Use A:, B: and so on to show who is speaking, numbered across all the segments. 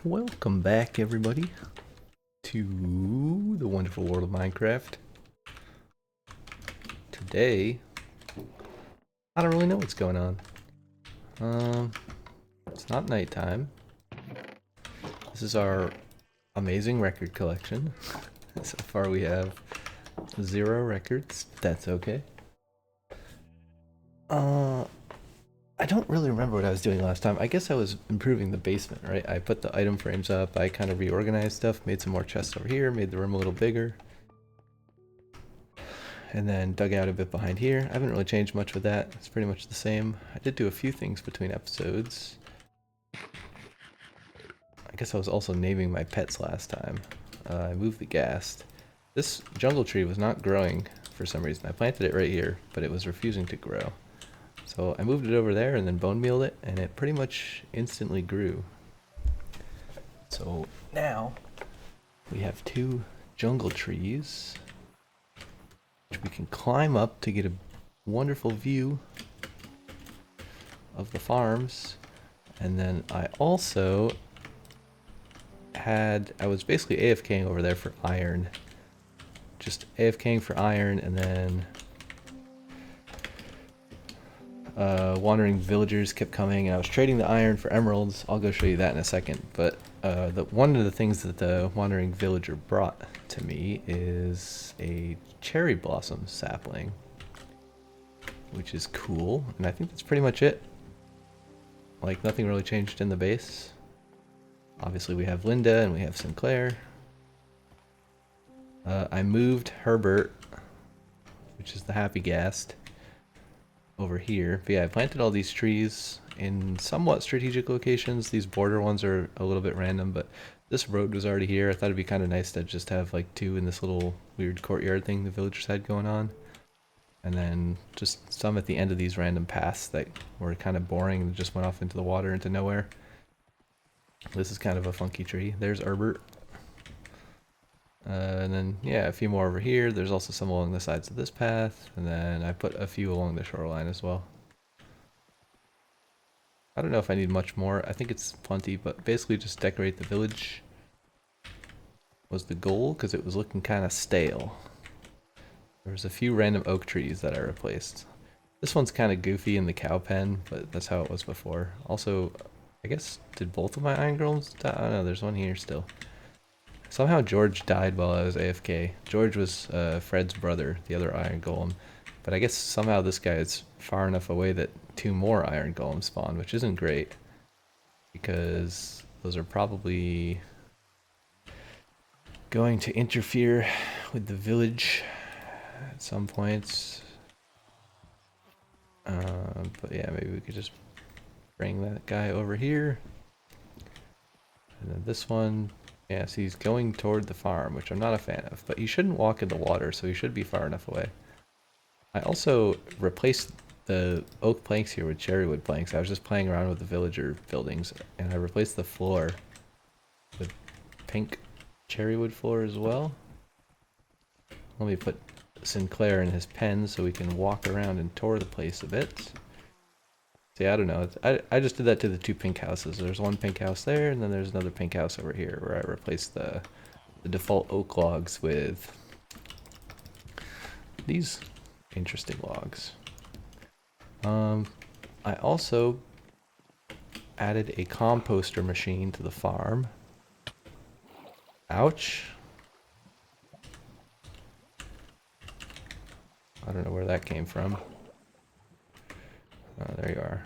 A: Welcome back, everybody, to the wonderful world of Minecraft. Today, I don't really know what's going on. It's not nighttime. This is our amazing record collection. So far we have 0 records. That's okay. I don't really remember what I was doing last time. I guess I was improving the basement, right? I put the item frames up, I kind of reorganized stuff, made some more chests over here, made the room a little bigger. And then dug out a bit behind here. I haven't really changed much with that. It's pretty much the same. I did do a few things between episodes. I guess I was also naming my pets last time. I moved the ghast. This jungle tree was not growing for some reason. I planted it right here, but it was refusing to grow. So I moved it over there and then bone mealed it, and it pretty much instantly grew. So now we have 2 jungle trees, which we can climb up to get a wonderful view of the farms. And then I also I was basically AFKing over there for iron. Just AFKing for iron, and then wandering villagers kept coming, and I was trading the iron for emeralds. I'll go show you that in a second. But one of the things that the wandering villager brought to me is a cherry blossom sapling, which is cool, and I think that's pretty much it. Like, nothing really changed in the base. Obviously we have Linda and we have Sinclair. I moved Herbert, which is the happy ghast, over here. But yeah, I planted all these trees in somewhat strategic locations. These border ones are a little bit random, but this road was already here. I thought it'd be kind of nice to just have like 2 in this little weird courtyard thing the villagers had going on. And then just some at the end of these random paths that were kind of boring and just went off into the water into nowhere. This is kind of a funky tree. There's Herbert. And then, yeah, a few more over here. There's also some along the sides of this path. And then I put a few along the shoreline as well. I don't know if I need much more. I think it's plenty, but basically just decorate the village was the goal, because it was looking kind of stale. There was a few random oak trees that I replaced. This one's kind of goofy in the cow pen, but that's how it was before. Also, I guess, did both of my iron golems die? Oh no, there's one here still. Somehow George died while I was AFK. George was Fred's brother, the other iron golem. But I guess somehow this guy is far enough away that 2 more iron golems spawn, which isn't great. Because those are probably going to interfere with the village at some points. But yeah, maybe we could just bring that guy over here. And then this one, yeah, so he's going toward the farm, which I'm not a fan of. But he shouldn't walk in the water, so he should be far enough away. I also replaced the oak planks here with cherrywood planks. I was just playing around with the villager buildings, and I replaced the floor with pink cherrywood floor as well. Let me put Sinclair in his pen so we can walk around and tour the place a bit. See, I don't know. I just did that to the 2 pink houses. There's one pink house there, and then there's another pink house over here where I replaced the default oak logs with these interesting logs. I also added a composter machine to the farm. Ouch. I don't know where that came from. Oh, there you are.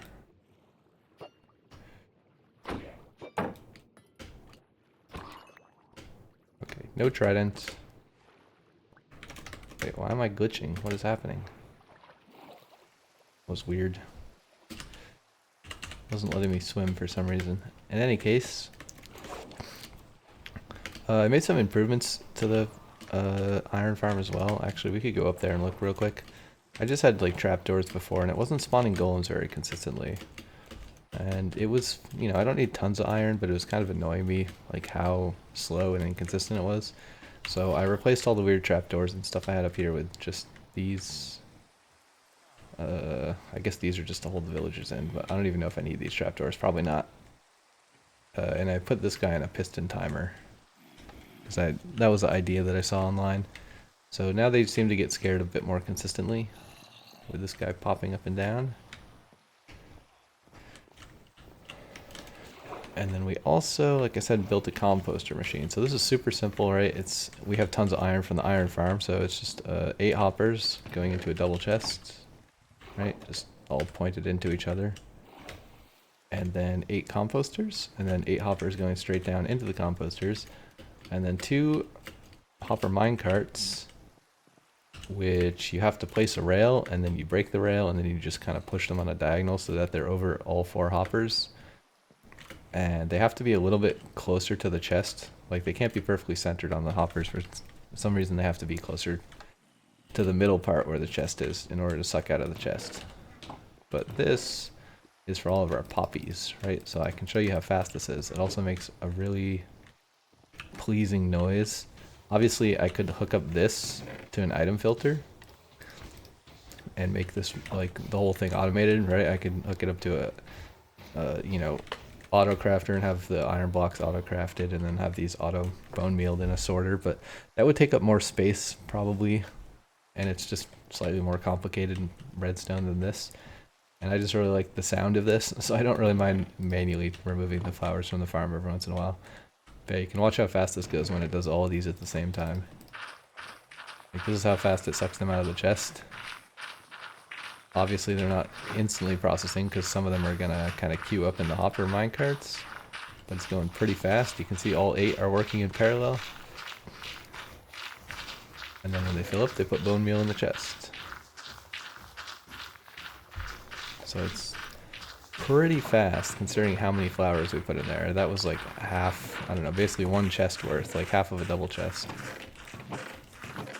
A: Okay, no trident. Wait, why am I glitching? What is happening? That was weird. Wasn't letting me swim for some reason. In any case, I made some improvements to the iron farm as well. Actually, we could go up there and look real quick. I just had like trapdoors before, and it wasn't spawning golems very consistently. And it was, you know, I don't need tons of iron, but it was kind of annoying me, like how slow and inconsistent it was. So I replaced all the weird trapdoors and stuff I had up here with just these. I guess these are just to hold the villagers in, but I don't even know if I need these trapdoors. Probably not. and I put this guy in a piston timer. Because that was the idea that I saw online. So now they seem to get scared a bit more consistently with this guy popping up and down. And then we also, like I said, built a composter machine. So this is super simple, right? We have tons of iron from the iron farm, so it's just 8 hoppers going into a double chest, right? Just all pointed into each other. And then 8 composters, and then 8 hoppers going straight down into the composters. And then 2 hopper minecarts, which you have to place a rail, and then you break the rail, and then you just kind of push them on a diagonal so that they're over all 4 hoppers. And they have to be a little bit closer to the chest. Like, they can't be perfectly centered on the hoppers. For some reason, they have to be closer to the middle part where the chest is in order to suck out of the chest. But this is for all of our poppies, right? So I can show you how fast this is. It also makes a really pleasing noise. Obviously, I could hook up this to an item filter and make this, like, the whole thing automated, right? I could hook it up to a you know, auto crafter and have the iron blocks auto crafted and then have these auto bone mealed in a sorter, but that would take up more space probably, and it's just slightly more complicated in redstone than this. And I just really like the sound of this, so I don't really mind manually removing the flowers from the farm every once in a while. But you can watch how fast this goes when it does all of these at the same time. Like, this is how fast it sucks them out of the chest. Obviously they're not instantly processing because some of them are gonna kind of queue up in the hopper minecarts, but it's going pretty fast. You can see all 8 are working in parallel. And then when they fill up, they put bone meal in the chest. So it's pretty fast considering how many flowers we put in there. That was like half, I don't know, basically 1 chest worth, like half of a double chest.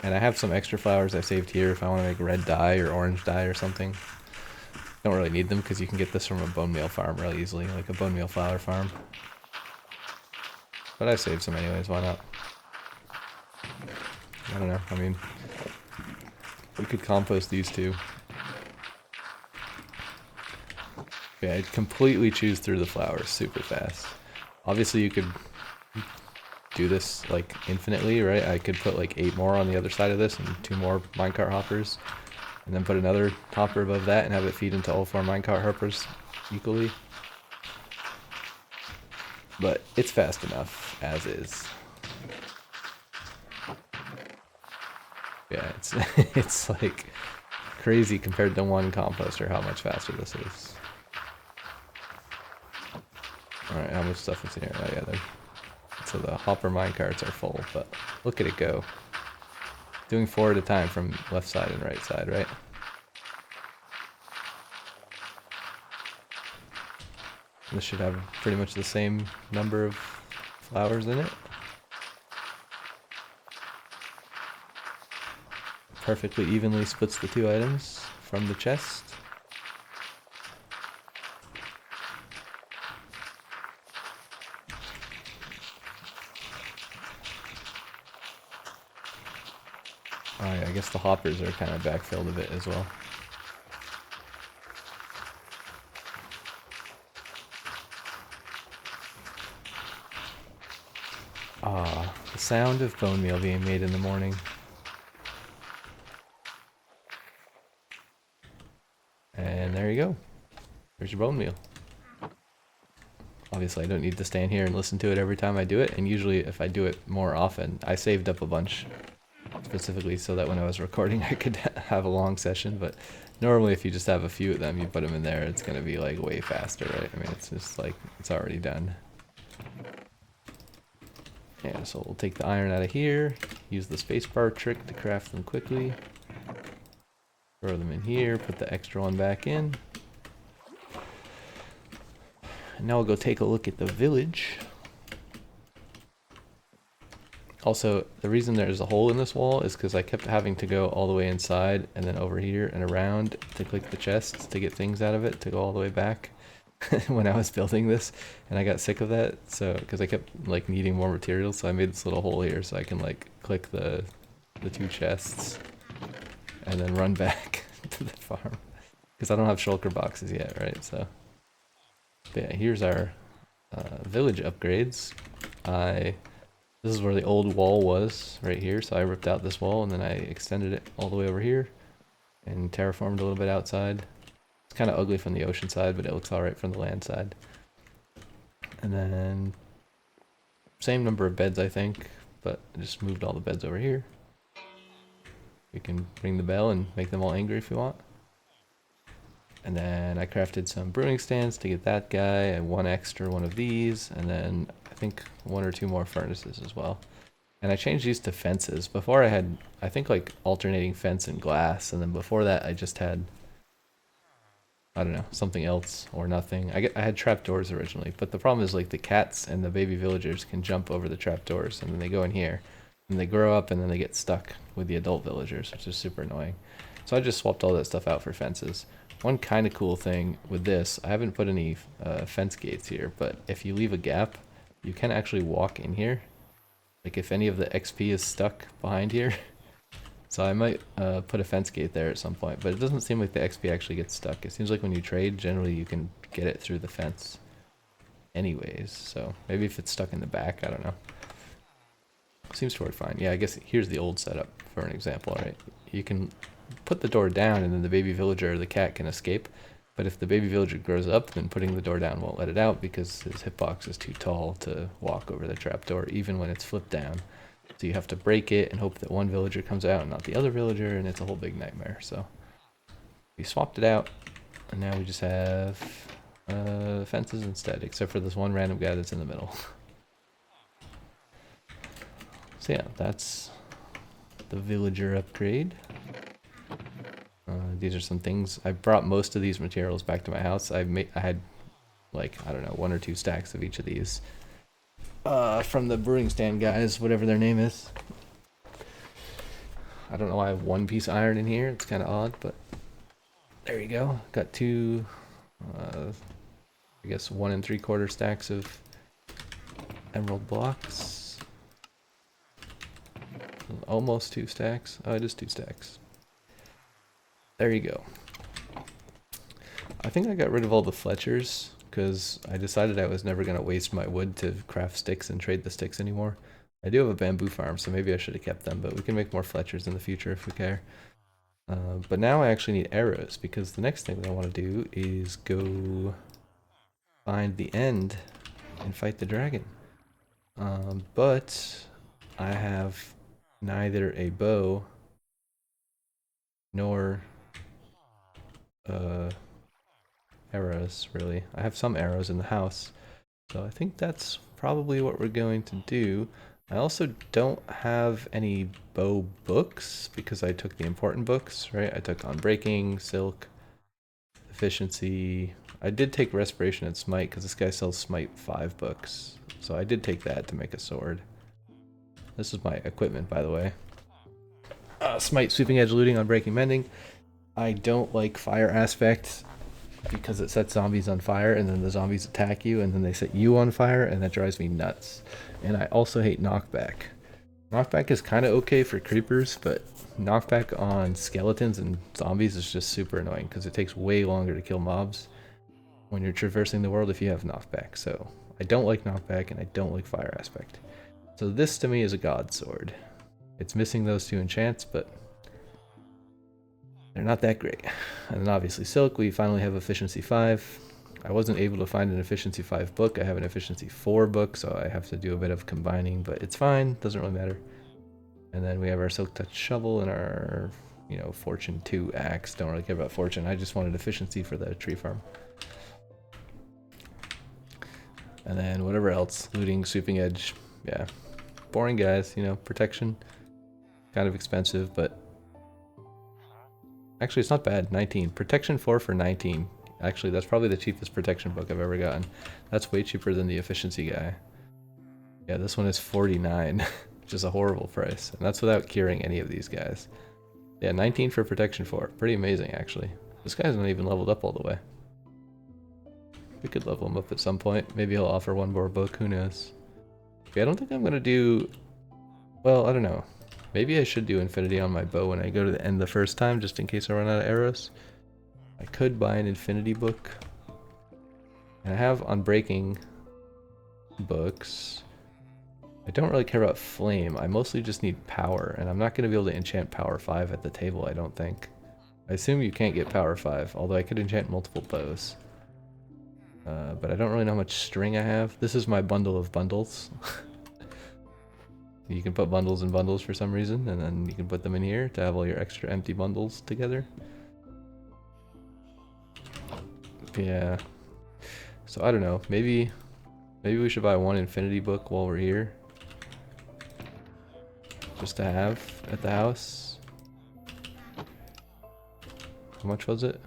A: And I have some extra flowers I saved here if I want to make red dye or orange dye or something. Don't really need them because you can get this from a bone meal farm really easily, like a bone meal flower farm. But I saved some anyways, why not? I don't know, I mean, we could compost these too. Yeah, I'd completely choose through the flowers super fast. Obviously you could do this like infinitely, right? I could put like 8 more on the other side of this and 2 more minecart hoppers, and then put another hopper above that and have it feed into all 4 minecart hoppers equally. But it's fast enough as is. Yeah, it's it's like crazy compared to 1 composter how much faster this is. Alright, how much stuff is in here? Oh yeah, so the hopper minecarts are full, but look at it go. Doing 4 at a time from left side and right side, right? This should have pretty much the same number of flowers in it. Perfectly evenly splits the 2 items from the chest. Oh yeah, I guess the hoppers are kind of backfilled a bit as well. Ah, the sound of bone meal being made in the morning. And there you go. There's your bone meal. Obviously I don't need to stand here and listen to it every time I do it, and usually if I do it more often, I saved up a bunch specifically so that when I was recording I could have a long session, but normally if you just have a few of them, you put them in there, it's going to be like way faster, right? I mean, it's just like, it's already done. Yeah, so we'll take the iron out of here, use the spacebar trick to craft them quickly, throw them in here, put the extra one back in. And now we'll go take a look at the village. Also, the reason there's a hole in this wall is because I kept having to go all the way inside and then over here and around to click the chests to get things out of it to go all the way back when I was building this, and I got sick of that. So because I kept like needing more materials, so I made this little hole here so I can like click the 2 chests and then run back to the farm because I don't have shulker boxes yet, right? So but yeah, here's our village upgrades. This is where the old wall was, right here, so I ripped out this wall and then I extended it all the way over here and terraformed a little bit outside. It's kind of ugly from the ocean side, but it looks alright from the land side. And then same number of beds, I think, but I just moved all the beds over here. We can ring the bell and make them all angry if you want. And then I crafted some brewing stands to get that guy, and one extra one of these, and then I think one or two more furnaces as well. And I changed these to fences. Before I had, I think, like alternating fence and glass, and then before that I just had, I don't know, something else or nothing. I had trapdoors originally, but the problem is like the cats and the baby villagers can jump over the trapdoors and then they go in here and they grow up and then they get stuck with the adult villagers, which is super annoying. So I just swapped all that stuff out for fences. One kind of cool thing with this, I haven't put any fence gates here, but if you leave a gap, you can actually walk in here. Like if any of the XP is stuck behind here. So I might put a fence gate there at some point, but it doesn't seem like the XP actually gets stuck. It seems like when you trade, generally you can get it through the fence anyways. So maybe if it's stuck in the back, I don't know. Seems to work fine. Yeah, I guess here's the old setup for an example, right? You can put the door down and then the baby villager or the cat can escape. But if the baby villager grows up, then putting the door down won't let it out because his hitbox is too tall to walk over the trapdoor, even when it's flipped down. So you have to break it and hope that one villager comes out and not the other villager, and it's a whole big nightmare. So we swapped it out, and now we just have fences instead, except for this one random guy that's in the middle. So yeah, that's the villager upgrade. These are some things. I brought most of these materials back to my house. I had like, I don't know, 1 or 2 stacks of each of these. From the brewing stand guys, whatever their name is. I don't know why I have 1 piece of iron in here. It's kind of odd, but there you go. Got 2, I guess 1 3/4 stacks of emerald blocks. Almost 2 stacks. Oh, it is 2 stacks. There you go. I think I got rid of all the Fletchers because I decided I was never going to waste my wood to craft sticks and trade the sticks anymore. I do have a bamboo farm, so maybe I should have kept them, but we can make more Fletchers in the future if we care. But now I actually need arrows because the next thing that I want to do is go find the end and fight the dragon. But I have neither a bow nor arrows, really. I have some arrows in the house, so I think that's probably what we're going to do. I also don't have any bow books because I took the important books, right? I took Unbreaking, Silk, Efficiency. I did take Respiration and Smite because this guy sells Smite 5 books, so I did take that to make a sword. This is my equipment, by the way. Smite, Sweeping Edge, Looting, Unbreaking, Mending. I don't like Fire Aspect because it sets zombies on fire and then the zombies attack you and then they set you on fire and that drives me nuts. And I also hate Knockback. Knockback is kind of okay for creepers, but Knockback on skeletons and zombies is just super annoying because it takes way longer to kill mobs when you're traversing the world if you have Knockback. So I don't like Knockback and I don't like Fire Aspect. So this to me is a god sword. It's missing those 2 enchants, but they're not that great. And then obviously Silk, we finally have Efficiency 5. I wasn't able to find an Efficiency 5 book. I have an Efficiency 4 book, so I have to do a bit of combining, but it's fine. Doesn't really matter. And then we have our Silk Touch Shovel and our, you know, Fortune 2 axe. Don't really care about Fortune. I just wanted efficiency for the tree farm. And then whatever else. Looting, Sweeping Edge. Yeah. Boring guys, you know, protection. Kind of expensive, but actually, it's not bad. 19. Protection 4 for 19. Actually, that's probably the cheapest protection book I've ever gotten. That's way cheaper than the efficiency guy. Yeah, this one is 49, which is a horrible price. And that's without curing any of these guys. Yeah, 19 for protection 4. Pretty amazing, actually. This guy's not even leveled up all the way. We could level him up at some point. Maybe he'll offer 1 more book. Who knows? Okay, I don't think I'm going to do... Well, I don't know. Maybe I should do Infinity on my bow when I go to the end the first time, just in case I run out of arrows. I could buy an Infinity book. And I have Unbreaking books. I don't really care about flame. I mostly just need power, and I'm not going to be able to enchant power 5 at the table, I don't think. I assume you can't get power 5, although I could enchant multiple bows. But I don't really know how much string I have. This is my bundle of bundles. You can put bundles in bundles for some reason, and then you can put them in here to have all your extra empty bundles together. Yeah. So I don't know, maybe we should buy one infinity book while we're here. Just to have at the house. How much was it?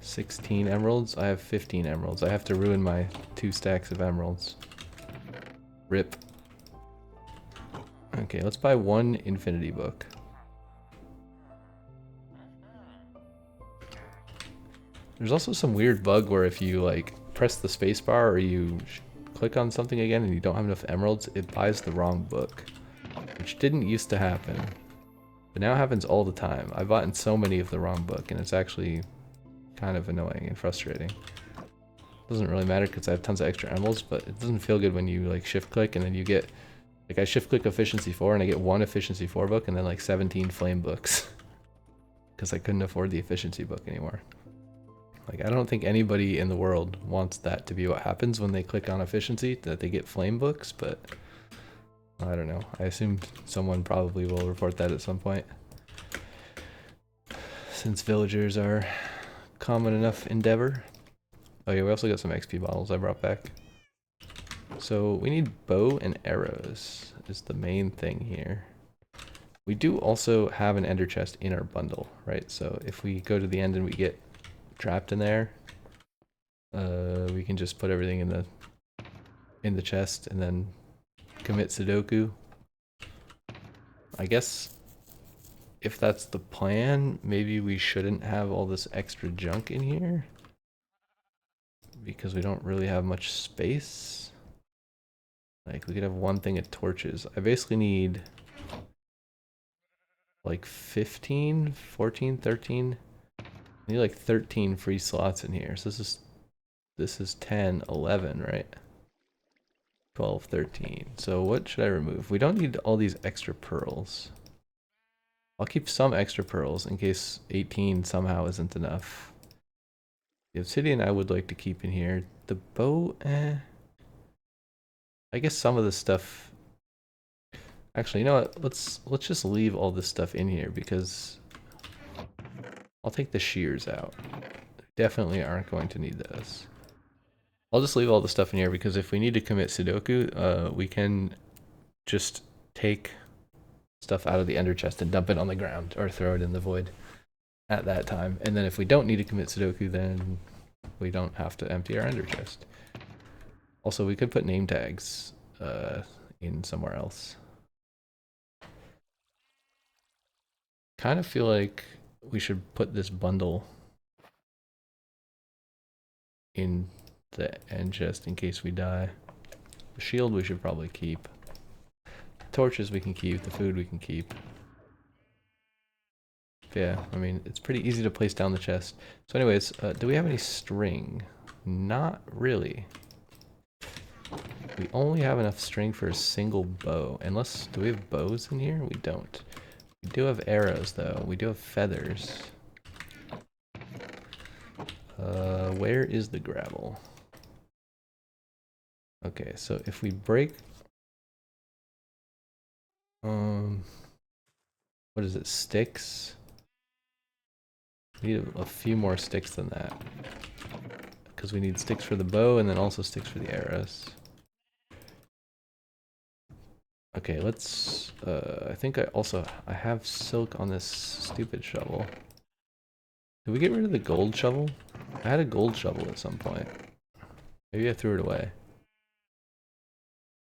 A: 16 emeralds? I have 15 emeralds. I have to ruin my 2 stacks of emeralds. Rip. Okay, let's buy one infinity book. There's also some weird bug where if you like press the spacebar or you click on something again and you don't have enough emeralds, it buys the wrong book. Which didn't used to happen. But now happens all the time. I've bought in so many of the wrong book and it's actually kind of annoying and frustrating. Doesn't really matter because I have tons of extra emeralds, but it doesn't feel good when you like shift click and then you get, like I shift click efficiency 4 and I get 1 efficiency 4 book and then like 17 flame books. Because I couldn't afford the efficiency book anymore. Like I don't think anybody in the world wants that to be what happens when they click on efficiency, that they get flame books, but I don't know. I assume someone probably will report that at some point. Since villagers are common enough endeavor. Oh yeah, we also got some XP bottles I brought back. So we need bow and arrows is the main thing here. We do also have an ender chest in our bundle, right? So if we go to the end and we get trapped in there, we can just put everything in the chest and then commit Sudoku. I guess if that's the plan, maybe we shouldn't have all this extra junk in here because we don't really have much space. Like we could have one thing of torches. I basically need like 15, 14, 13. I need like 13 free slots in here. So this is 10, 11, right? 12, 13. So what should I remove? We don't need all these extra pearls. I'll keep some extra pearls in case 18 somehow isn't enough. The obsidian I would like to keep in here. The bow, I guess some of the stuff. Actually, you know what? Let's just leave all this stuff in here because I'll take the shears out. Definitely aren't going to need those. I'll just leave all the stuff in here because if we need to commit Sudoku, we can just take stuff out of the ender chest and dump it on the ground or throw it in the void at that time. And then if we don't need to commit Sudoku, then we don't have to empty our ender chest. Also, we could put name tags in somewhere else. Kind of feel like we should put this bundle in the end chest in case we die. The shield we should probably keep. The torches we can keep. The food we can keep. Yeah, I mean, it's pretty easy to place down the chest. So anyways, do we have any string? Not really. We only have enough string for a single bow. Unless, do we have bows in here? We don't. We do have arrows though. We do have feathers. Where is the gravel? Okay, so if we break... what is it, sticks? We need a few more sticks than that. Because we need sticks for the bow and then also sticks for the arrows. Okay, let's... I think I have silk on this stupid shovel. Did we get rid of the gold shovel? I had a gold shovel at some point. Maybe I threw it away.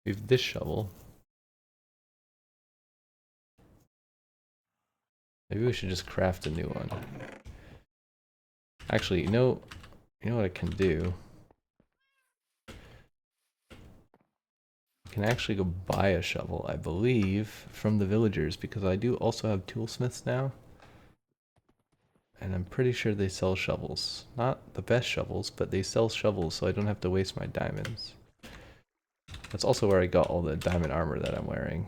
A: We have this shovel. Maybe we should just craft a new one. Actually, you know what I can do? I can actually go buy a shovel, I believe, from the villagers, because I do also have toolsmiths now. And I'm pretty sure they sell shovels. Not the best shovels, but they sell shovels so I don't have to waste my diamonds. That's also where I got all the diamond armor that I'm wearing.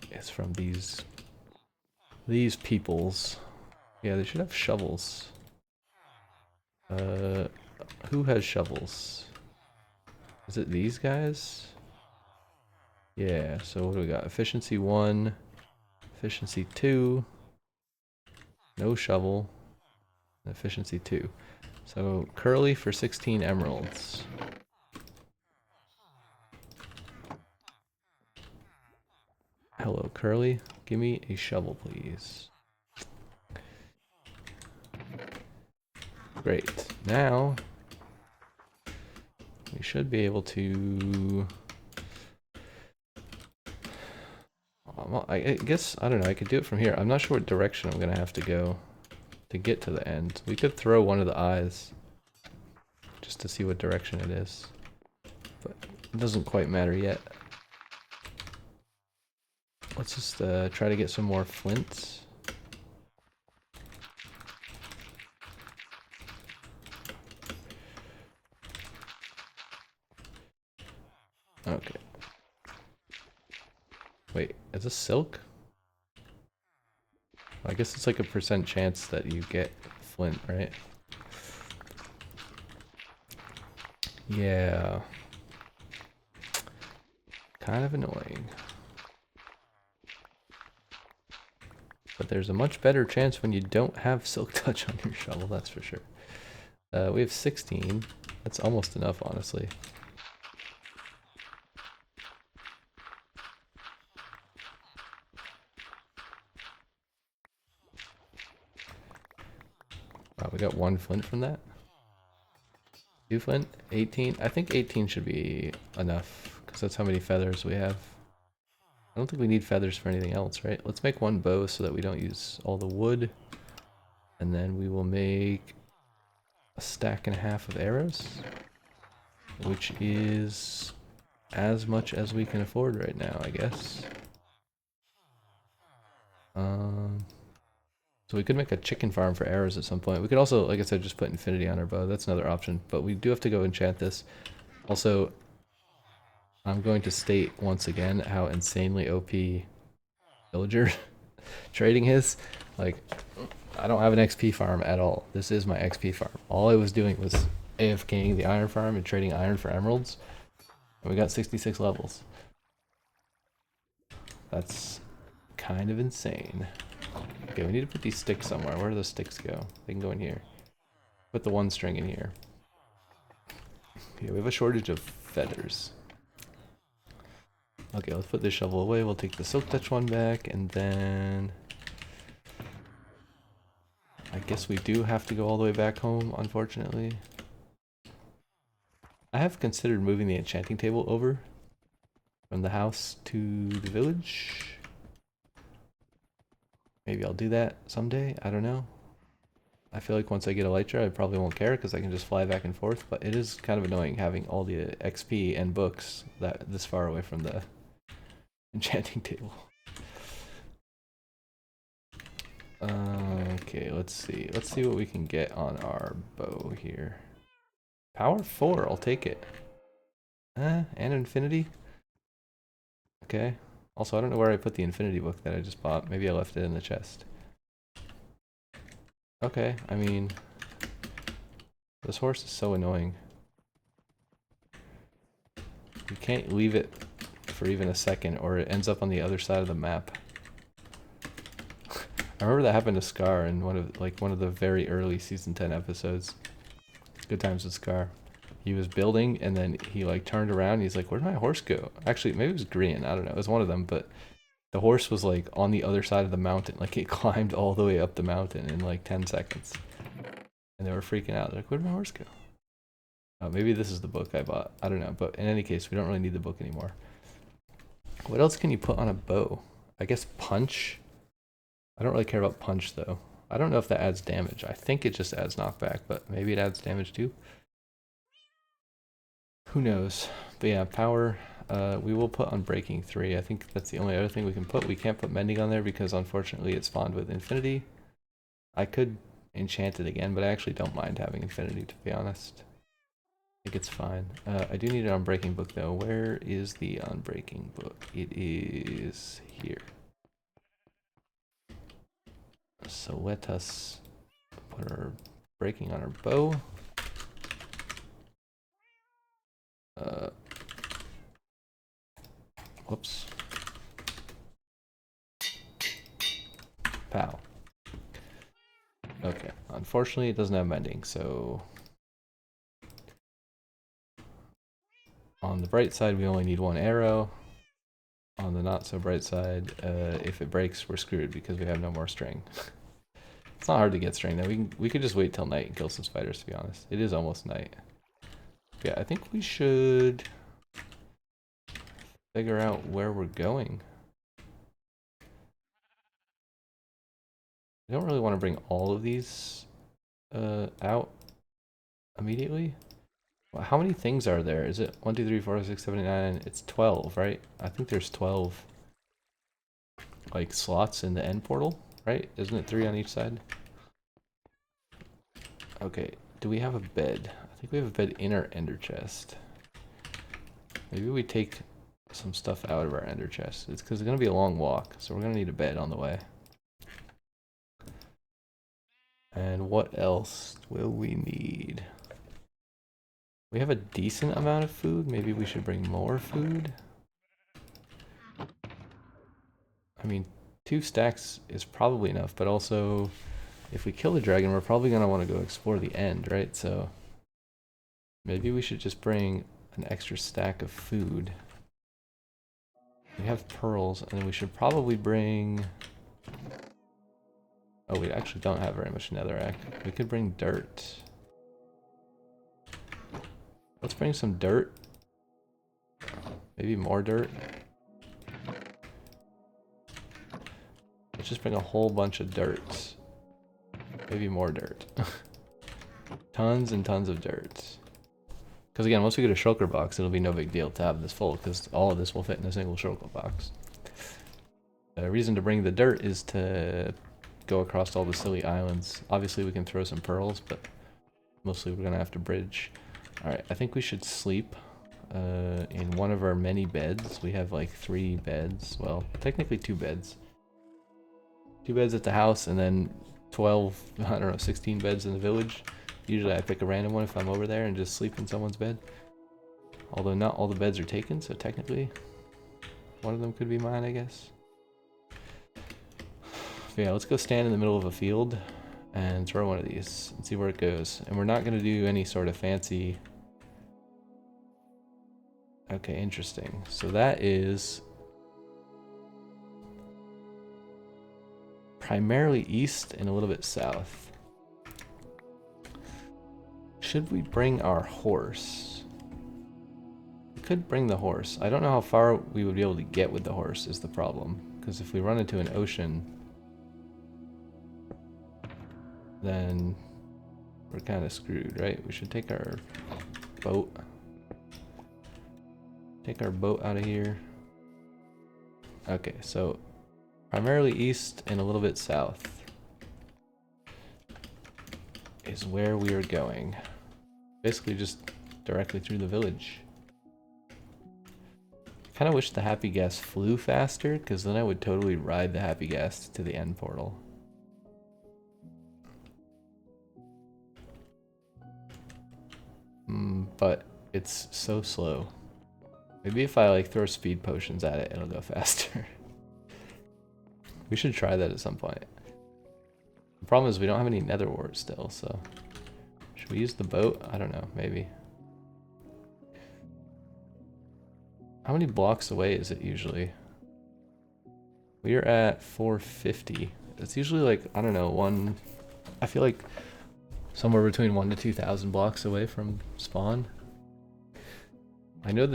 A: It's from these peoples. Yeah, they should have shovels. Who has shovels? Is it these guys? Yeah, so what do we got? Efficiency 1, efficiency 2, no shovel, and efficiency 2. So Curly for 16 emeralds. Hello, Curly. Give me a shovel, please. Great. Now, we should be able to... Well, I guess, I don't know, I could do it from here. I'm not sure what direction I'm going to have to go to get to the end. We could throw one of the eyes just to see what direction it is. But it doesn't quite matter yet. Let's just try to get some more flints. Okay. Wait, is this silk? I guess it's like a % chance that you get flint, right? Yeah. Kind of annoying. But there's a much better chance when you don't have silk touch on your shovel, that's for sure. We have 16. That's almost enough, honestly. Wow, we got 1 flint from that. 2 flint, 18. I think 18 should be enough, because that's how many feathers we have. I don't think we need feathers for anything else, right? Let's make 1 bow so that we don't use all the wood. And then we will make a stack and a half of arrows, which is as much as we can afford right now, I guess. So we could make a chicken farm for arrows at some point. We could also, like I said, just put infinity on our bow. That's another option. But we do have to go enchant this. Also, I'm going to state once again how insanely OP villager trading is. Like, I don't have an XP farm at all. This is my XP farm. All I was doing was AFKing the iron farm and trading iron for emeralds. And we got 66 levels. That's kind of insane. Okay, we need to put these sticks somewhere. Where do those sticks go? They can go in here. Put the 1 string in here. Okay, we have a shortage of feathers. Okay, let's put this shovel away. We'll take the silk touch 1 back, and then... I guess we do have to go all the way back home, unfortunately. I have considered moving the enchanting table over from the house to the village. Maybe I'll do that someday, I don't know. I feel like once I get Elytra, I probably won't care because I can just fly back and forth, but it is kind of annoying having all the XP and books this far away from the enchanting table. Okay, let's see. Let's see what we can get on our bow here. Power 4, I'll take it. And infinity? Okay. Also, I don't know where I put the infinity book that I just bought. Maybe I left it in the chest. Okay, I mean... This horse is so annoying. You can't leave it for even a second or it ends up on the other side of the map. I remember that happened to Scar in one of the very early season 10 episodes. Good Times with Scar. He was building and then he like turned around and he's like, where'd my horse go? Actually, maybe it was Green, I don't know. It was one of them, but the horse was like on the other side of the mountain. Like it climbed all the way up the mountain in like 10 seconds. And they were freaking out. They're like, where'd my horse go? Oh, maybe this is the book I bought. I don't know. But in any case, we don't really need the book anymore. What else can you put on a bow? I guess punch. I don't really care about punch though. I don't know if that adds damage. I think it just adds knockback, but maybe it adds damage too. Who knows? But yeah, power, we will put on breaking 3. I think that's the only other thing we can put. We can't put mending on there because unfortunately it spawned with infinity. I could enchant it again, but I actually don't mind having infinity, to be honest. think it's fine. I do need an unbreaking book though. Where is the unbreaking book? It is here. So let us put our breaking on our bow. Whoops. Pow. Okay, unfortunately it doesn't have mending, so on the bright side we only need one arrow. On the not so bright side, if it breaks we're screwed because we have no more string. It's not hard to get string though. We could just wait till night and kill some spiders, to be honest. It is almost night. Yeah, I think we should figure out where we're going. I don't really want to bring all of these out immediately. Well, how many things are there? Is it 1, 2, 3, 4, 6, 7, 8, 9? It's 12, right? I think there's 12 like slots in the end portal, right? Isn't it 3 on each side? Okay, do we have a bed? I think we have a bed in our ender chest. Maybe we take some stuff out of our ender chest. It's because it's going to be a long walk, so we're going to need a bed on the way. And what else will we need? We have a decent amount of food. Maybe we should bring more food. I mean, 2 stacks is probably enough, but also if we kill the dragon, we're probably going to want to go explore the end, right? So maybe we should just bring an extra stack of food. We have pearls, and then we should probably bring... Oh, we actually don't have very much netherrack. We could bring dirt. Let's bring some dirt. Maybe more dirt. Let's just bring a whole bunch of dirt. Maybe more dirt. Tons and tons of dirt. Because again, once we get a shulker box, it'll be no big deal to have this full, because all of this will fit in a single shulker box. The reason to bring the dirt is to go across all the silly islands. Obviously we can throw some pearls, but mostly we're gonna have to bridge. Alright, I think we should sleep in one of our many beds. We have like 3 beds. Well, technically 2 beds. 2 beds at the house and then 12, I don't know, 16 beds in the village. Usually I pick a random one if I'm over there and just sleep in someone's bed. Although not all the beds are taken, so technically one of them could be mine, I guess. But yeah, let's go stand in the middle of a field and throw one of these and see where it goes. And we're not going to do any sort of fancy... Okay, interesting. So that is primarily east and a little bit south. Should we bring our horse? We could bring the horse. I don't know how far we would be able to get with the horse is the problem. Because if we run into an ocean, then we're kind of screwed, right? We should take our boat. Take our boat out of here. Okay, so primarily east and a little bit south is where we are going. Basically just directly through the village. I kind of wish the happy gas flew faster, because then I would totally ride the happy gas to the end portal. But it's so slow. Maybe if I like throw speed potions at it, it'll go faster. We should try that at some point. The problem is we don't have any nether warts still, so... Should we use the boat? I don't know, maybe. How many blocks away is it usually? We are at 450. It's usually like, I don't know, I feel like somewhere between 1 to 2,000 blocks away from spawn. I know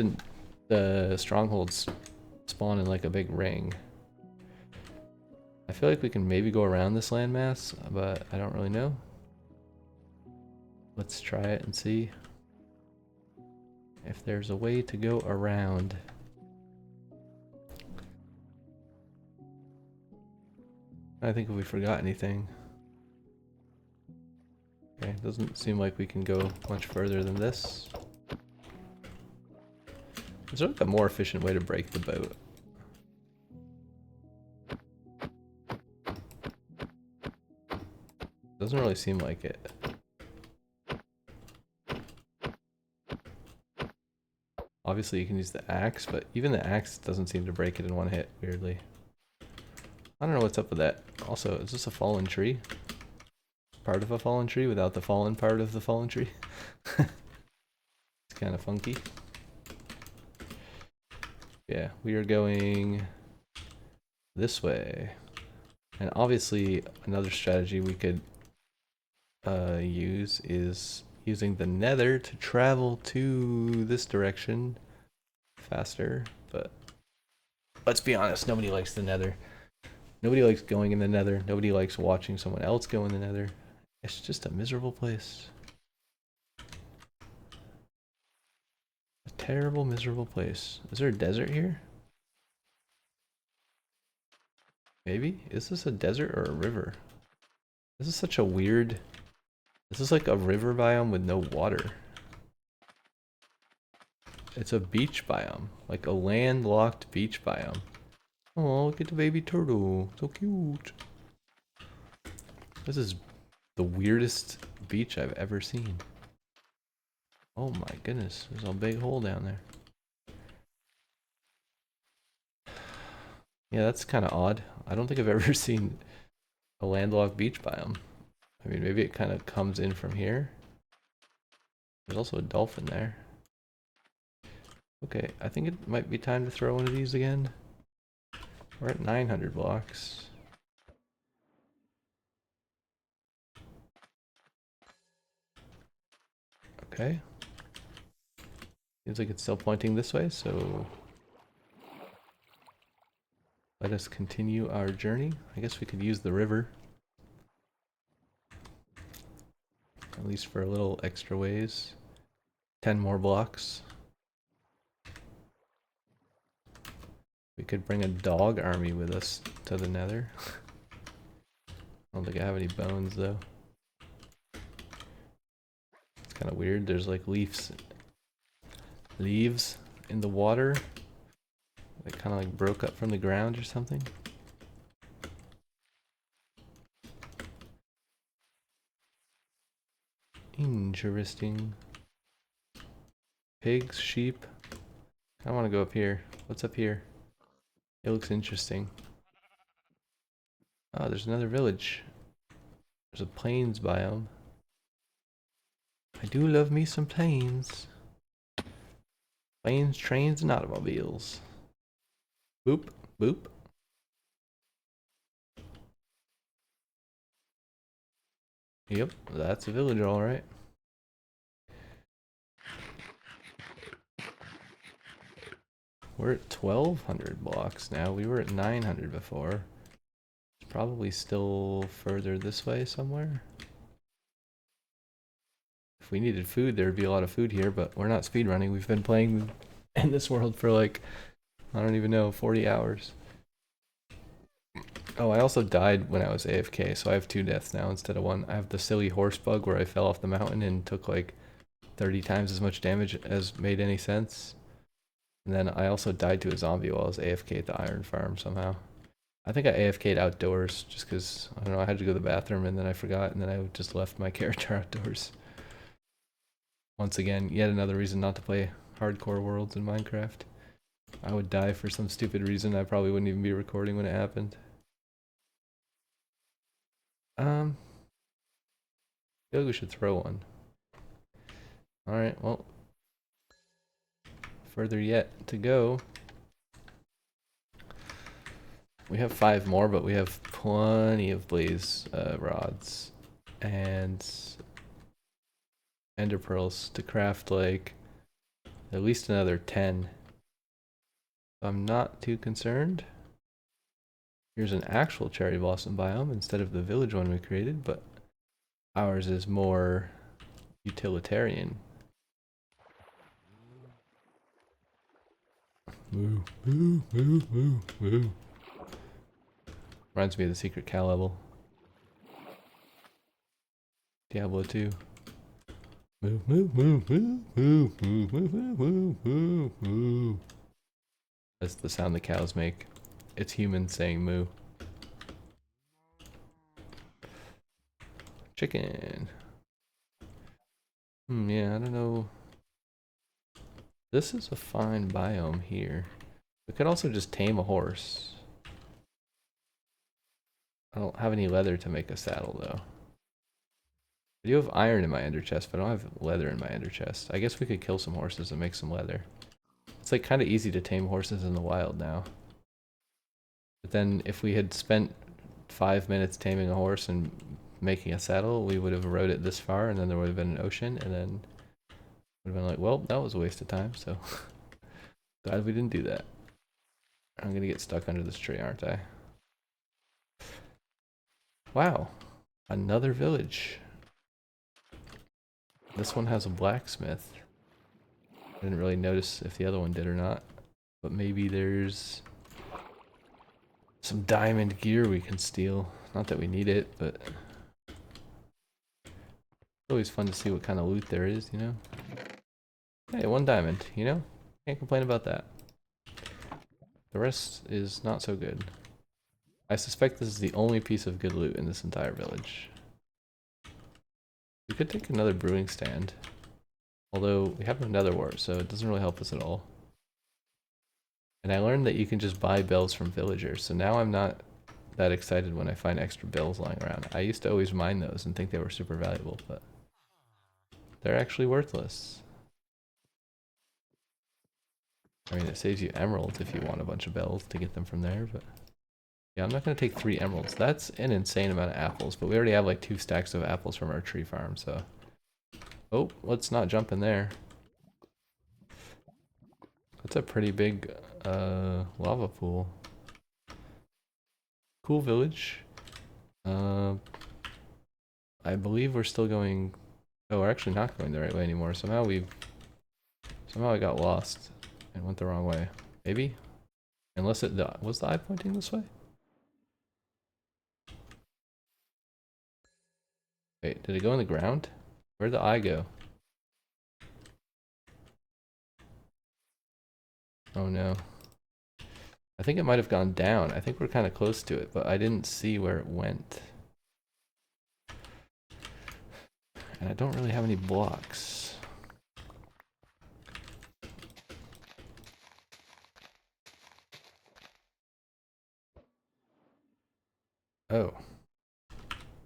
A: the strongholds spawn in like a big ring. I feel like we can maybe go around this landmass, but I don't really know. Let's try it and see if there's a way to go around. I think if we forgot anything. Okay, doesn't seem like we can go much further than this. Is there like a more efficient way to break the boat? Doesn't really seem like it. Obviously you can use the axe, but even the axe doesn't seem to break it in one hit, weirdly. I don't know what's up with that. Also, is this a fallen tree? Part of a fallen tree without the fallen part of the fallen tree? It's kind of funky. Yeah, we are going this way. And obviously another strategy we could use is using the nether to travel to this direction faster, but let's be honest, nobody likes the nether. Nobody likes going in the nether. Nobody likes watching someone else go in the nether. It's just a miserable place. A terrible, miserable place. Is there a desert here? Maybe? Is this a desert or a river? This is such a weird... This is like a river biome with no water. It's a beach biome. Like a landlocked beach biome. Oh, look at the baby turtle. So cute. This is the weirdest beach I've ever seen. Oh my goodness. There's a big hole down there. Yeah, that's kind of odd. I don't think I've ever seen a landlocked beach biome. I mean, maybe it kind of comes in from here. There's also a dolphin there. Okay, I think it might be time to throw one of these again. We're at 900 blocks. Okay. Seems like it's still pointing this way, so let us continue our journey. I guess we could use the river. At least for a little extra ways. 10 more blocks. We could bring a dog army with us to the nether. I don't think I have any bones though. It's kind of weird. There's like leaves in the water. They kind of like broke up from the ground or something. Interesting. Pigs, sheep. I want to go up here. What's up here? It looks interesting. Oh, there's another village. There's a plains biome. I do love me some plains. Planes, trains, and automobiles. Boop, boop. Yep, that's a village, alright. We're at 1200 blocks now. We were at 900 before. It's probably still further this way somewhere. If we needed food, there would be a lot of food here, but we're not speedrunning. We've been playing in this world for like, I don't even know, 40 hours. Oh, I also died when I was AFK, so I have 2 deaths now instead of 1. I have the silly horse bug where I fell off the mountain and took like 30 times as much damage as made any sense. And then I also died to a zombie while I was AFK at the iron farm somehow. I think I AFK'd outdoors just because, I don't know, I had to go to the bathroom and then I forgot and then I just left my character outdoors. Once again, yet another reason not to play hardcore worlds in Minecraft. I would die for some stupid reason. I probably wouldn't even be recording when it happened. I feel like we should throw one. Alright, well. Further yet to go. We have 5 more, but we have plenty of blaze rods. And ender pearls to craft like at least another 10. I'm not too concerned. Here's an actual cherry blossom biome instead of the village one we created, but ours is more utilitarian. Woo, woo, woo, woo, woo. Reminds me of the secret cow level. Diablo 2. Move, move, move, move, move, move, move, move, move, move, move. That's the sound the cows make. It's humans saying moo. Chicken. Yeah, I don't know. This is a fine biome here. We could also just tame a horse. I don't have any leather to make a saddle though. I do have iron in my ender chest, but I don't have leather in my ender chest. I guess we could kill some horses and make some leather. It's like kind of easy to tame horses in the wild now. But then if we had spent 5 minutes taming a horse and making a saddle, we would have rode it this far and then there would have been an ocean and then would have been like, well, that was a waste of time, so glad we didn't do that. I'm gonna get stuck under this tree, aren't I? Wow, another village. This one has a blacksmith. I didn't really notice if the other one did or not, but maybe there's some diamond gear we can steal. Not that we need it, but it's always fun to see what kind of loot there is, you know? Hey, 1 diamond, you know? Can't complain about that. The rest is not so good. I suspect this is the only piece of good loot in this entire village. We could take another brewing stand. Although, we have no nether wart, so it doesn't really help us at all. And I learned that you can just buy bells from villagers, so now I'm not that excited when I find extra bells lying around. I used to always mine those and think they were super valuable, but they're actually worthless. I mean, it saves you emeralds if you want a bunch of bells to get them from there, but... Yeah, I'm not going to take 3 emeralds. That's an insane amount of apples, but we already have like 2 stacks of apples from our tree farm, so... Oh, let's not jump in there. That's a pretty big lava pool. Cool village. I believe we're still going... Oh, we're actually not going the right way anymore. Somehow I got lost and went the wrong way. Maybe? Unless it... Was the eye pointing this way? Wait, did it go in the ground? Where'd the eye go? Oh no. I think it might have gone down. I think we're kind of close to it, but I didn't see where it went. And I don't really have any blocks. Oh.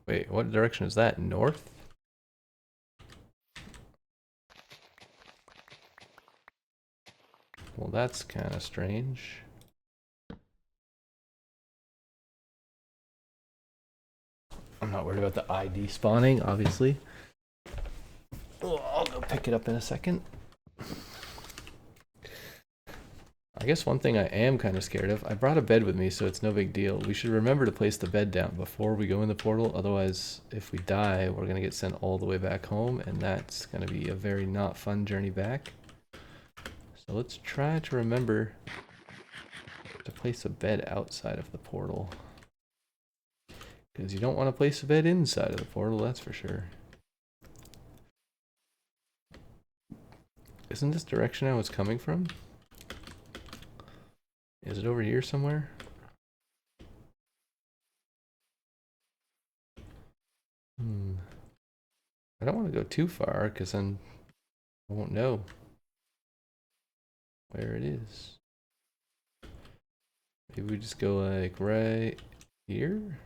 A: Wait, what direction is that? North? Well, that's kind of strange. I'm not worried about the ID spawning, obviously. Oh, I'll go pick it up in a second. I guess one thing I am kind of scared of, I brought a bed with me, so it's no big deal. We should remember to place the bed down before we go in the portal, otherwise if we die, we're going to get sent all the way back home, and that's going to be a very not fun journey back. So let's try to remember to place a bed outside of the portal. Because you don't want to place a bed inside of the portal, that's for sure. Isn't this direction I was coming from? Is it over here somewhere? I don't want to go too far because then I won't know where it is. Maybe we just go like right here?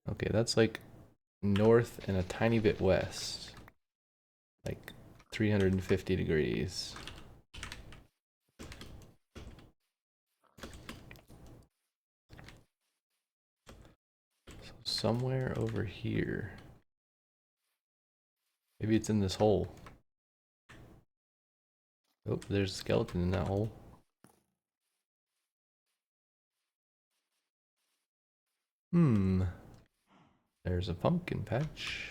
A: Okay, that's like north and a tiny bit west. Like 350 degrees. So somewhere over here. Maybe it's in this hole. Oh, there's a skeleton in that hole. There's a pumpkin patch.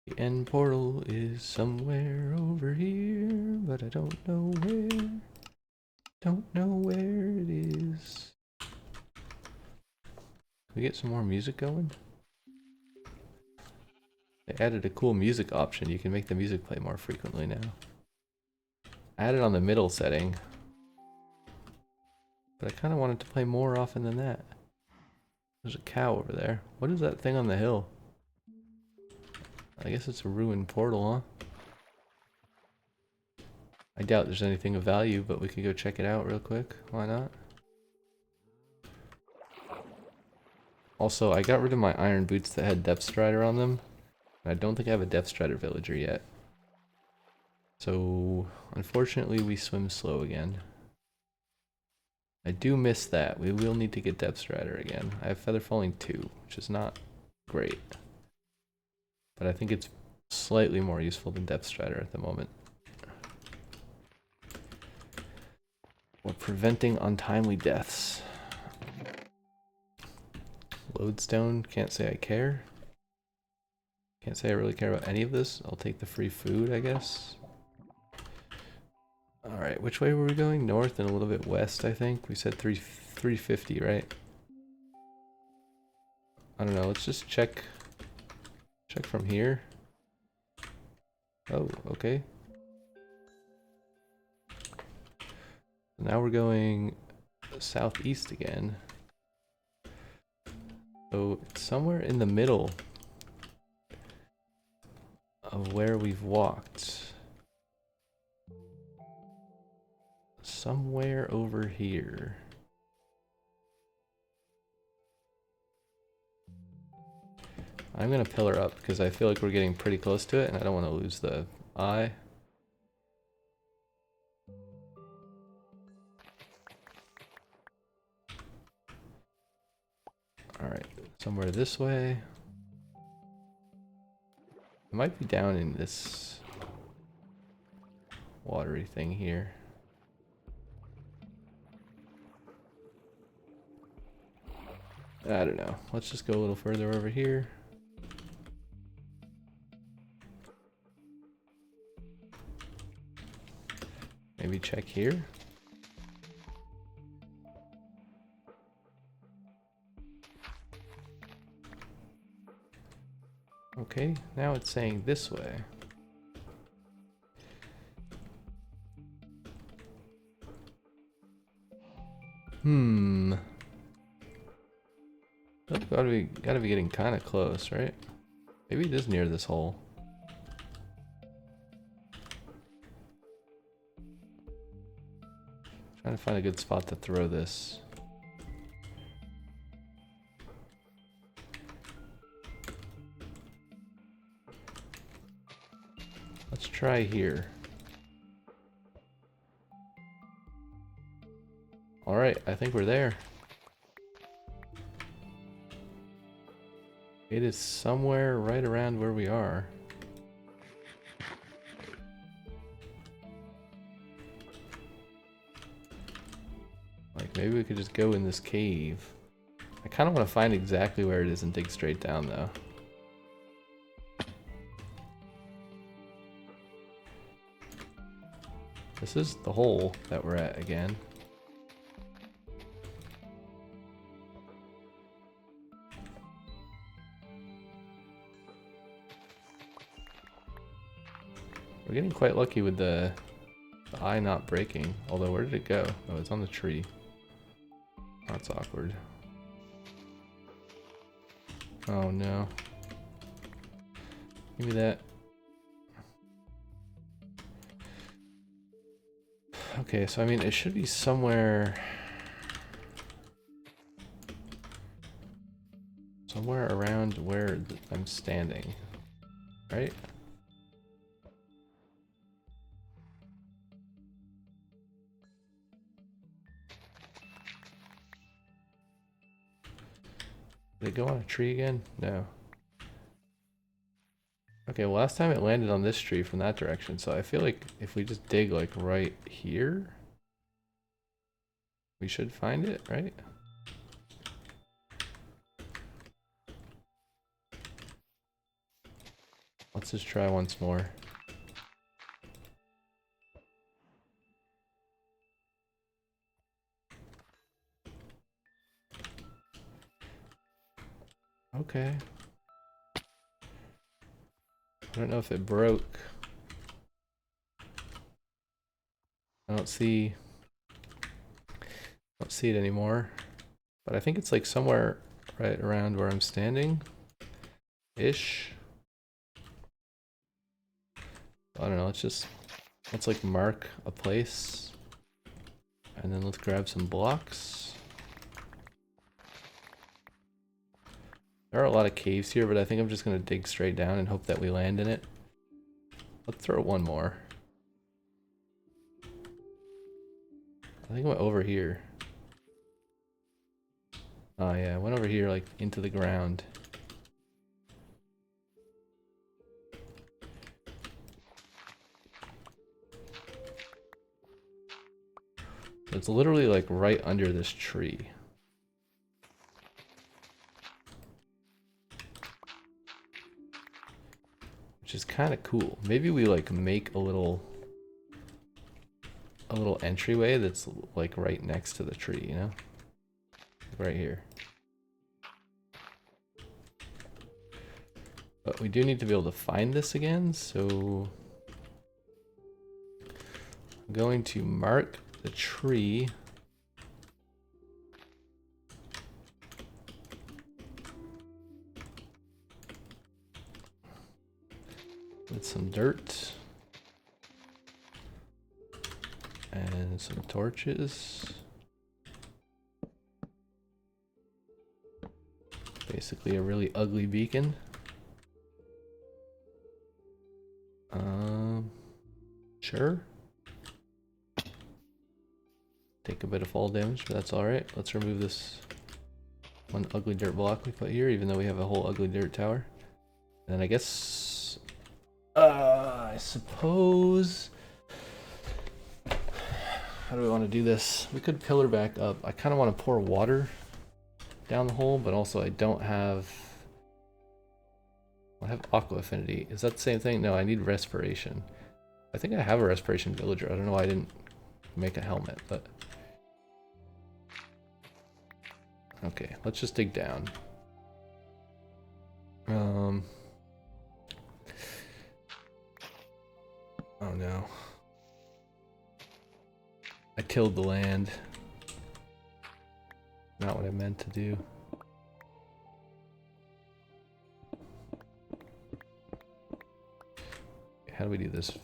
A: The end portal is somewhere over here, but I don't know where. Don't know where it is. Can we get some more music going? They added a cool music option. You can make the music play more frequently now. I had it on the middle setting, but I kind of wanted to play more often than that. There's a cow over there. What is that thing on the hill? I guess it's a ruined portal, huh? I doubt there's anything of value, but we could go check it out real quick. Why not? Also, I got rid of my iron boots that had Depth Strider on them. I don't think I have a Depth Strider villager yet. So, unfortunately, we swim slow again. I do miss that. We will need to get Depth Strider again. I have Feather Falling 2, which is not great. But I think it's slightly more useful than Depth Strider at the moment. We're preventing untimely deaths. Lodestone, can't say I care. Can't say I really care about any of this. I'll take the free food, I guess. Alright, which way were we going? North and a little bit west, I think. We said 350, right? I don't know, let's just check from here. Oh, okay. Now we're going southeast again. So it's somewhere in the middle of where we've walked. Somewhere over here. I'm gonna pillar up because I feel like we're getting pretty close to it and I don't want to lose the eye. Alright, somewhere this way. It might be down in this watery thing here. I don't know. Let's just go a little further over here. Maybe check here. Okay, now it's saying this way. That's gotta be getting kind of close, right? Maybe it is near this hole. Trying to find a good spot to throw this. Let's try here. Alright, I think we're there. It is somewhere right around where we are. Like, maybe we could just go in this cave. I kind of want to find exactly where it is and dig straight down, though. This is the hole that we're at again. We're getting quite lucky with the eye not breaking. Although, where did it go? Oh, it's on the tree. That's awkward. Oh no. Give me that. Okay, so I mean, it should be somewhere around where I'm standing, right? Did it go on a tree again? No. Okay, well, last time it landed on this tree from that direction, so I feel like if we just dig like right here, we should find it, right? Let's just try once more. Okay. I don't know if it broke. I don't see it anymore. But I think it's like somewhere right around where I'm standing. Ish. I don't know, let's like mark a place. And then let's grab some blocks. There are a lot of caves here, but I think I'm just gonna dig straight down and hope that we land in it. Let's throw one more. I think I went over here. Oh yeah, I went over here like into the ground. It's literally like right under this tree. Which is kind of cool. Maybe we like make a little entryway that's like right next to the tree, you know? Right here. But we do need to be able to find this again, so I'm going to mark the tree. With some dirt. And some torches. Basically a really ugly beacon. Sure. Take a bit of fall damage, but that's alright. Let's remove this one ugly dirt block we put here, even though we have a whole ugly dirt tower. And I guess... I suppose... How do we want to do this? We could pillar back up. I kind of want to pour water down the hole, but also I don't have... I have aqua affinity. Is that the same thing? No, I need respiration. I think I have a respiration villager. I don't know why I didn't make a helmet, but... Okay, let's just dig down. Oh no. I tilled the land. Not what I meant to do. How do we do this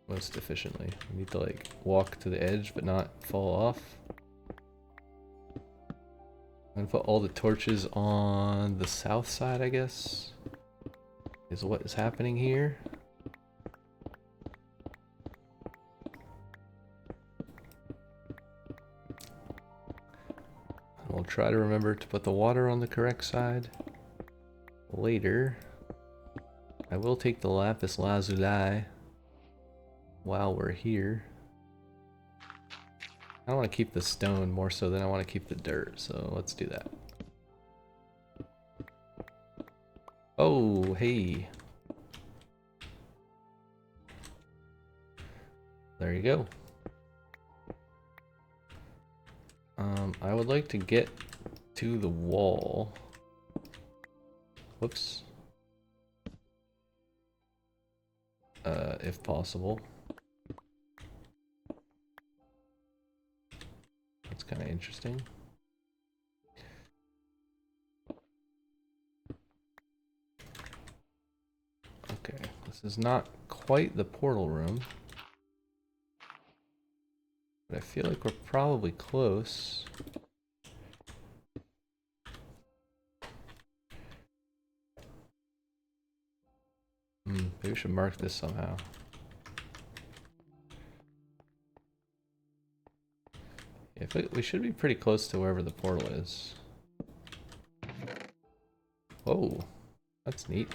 A: most efficiently? We need to like walk to the edge but not fall off. I'm gonna put all the torches on the south side, I guess, is what is happening here. And we'll try to remember to put the water on the correct side later. I will take the lapis lazuli while we're here. I want to keep the stone more so than I want to keep the dirt, so let's do that. Oh, hey. There you go. I would like to get to the wall. Whoops. If possible. That's kind of interesting. Okay, this is not quite the portal room, but I feel like we're probably close. Maybe we should mark this somehow. We should be pretty close to wherever the portal is. Oh, that's neat.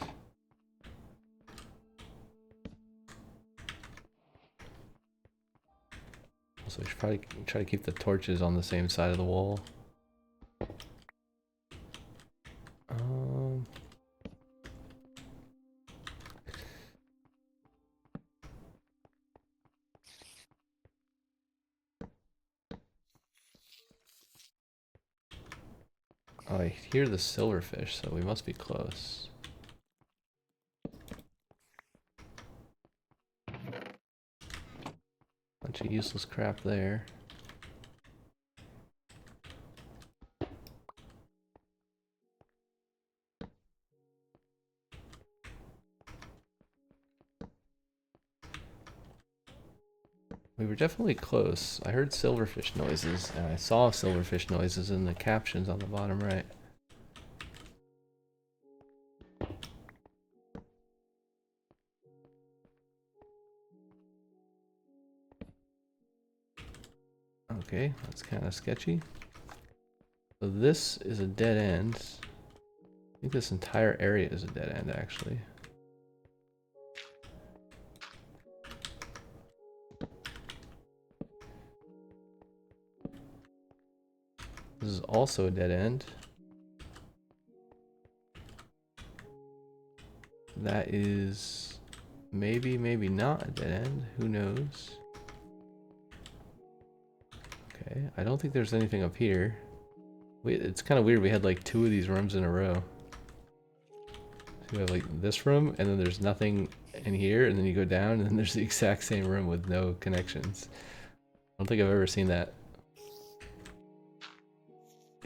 A: Also, we should probably try to keep the torches on the same side of the wall. Oh, I hear the silverfish, so we must be close. Bunch of useless crap there. We were definitely close. I heard silverfish noises, and I saw silverfish noises in the captions on the bottom right. Okay, that's kind of sketchy. So this is a dead end. I think this entire area is a dead end, actually. This is also a dead end. That is maybe, maybe not a dead end. Who knows? Okay, I don't think there's anything up here. Wait, it's kind of weird. We had like 2 of these rooms in a row. So we have like this room, and then there's nothing in here, and then you go down, and then there's the exact same room with no connections. I don't think I've ever seen that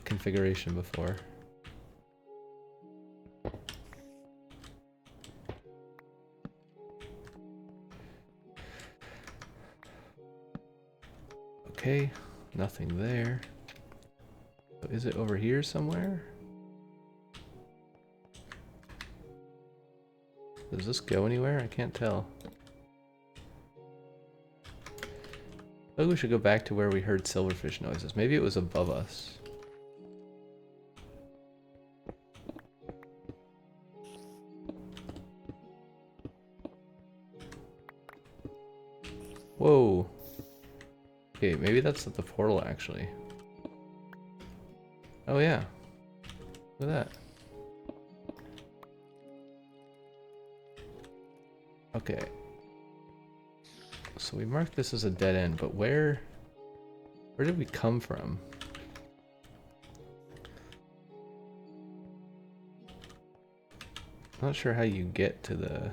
A: configuration before. Okay, nothing there. So is it over here somewhere? Does this go anywhere? I can't tell. I think we should go back to where we heard silverfish noises. Maybe it was above us. Whoa. Okay, maybe that's at the portal actually. Oh yeah. Look at that. Okay. So we marked this as a dead end, but where did we come from? I'm not sure how you get to the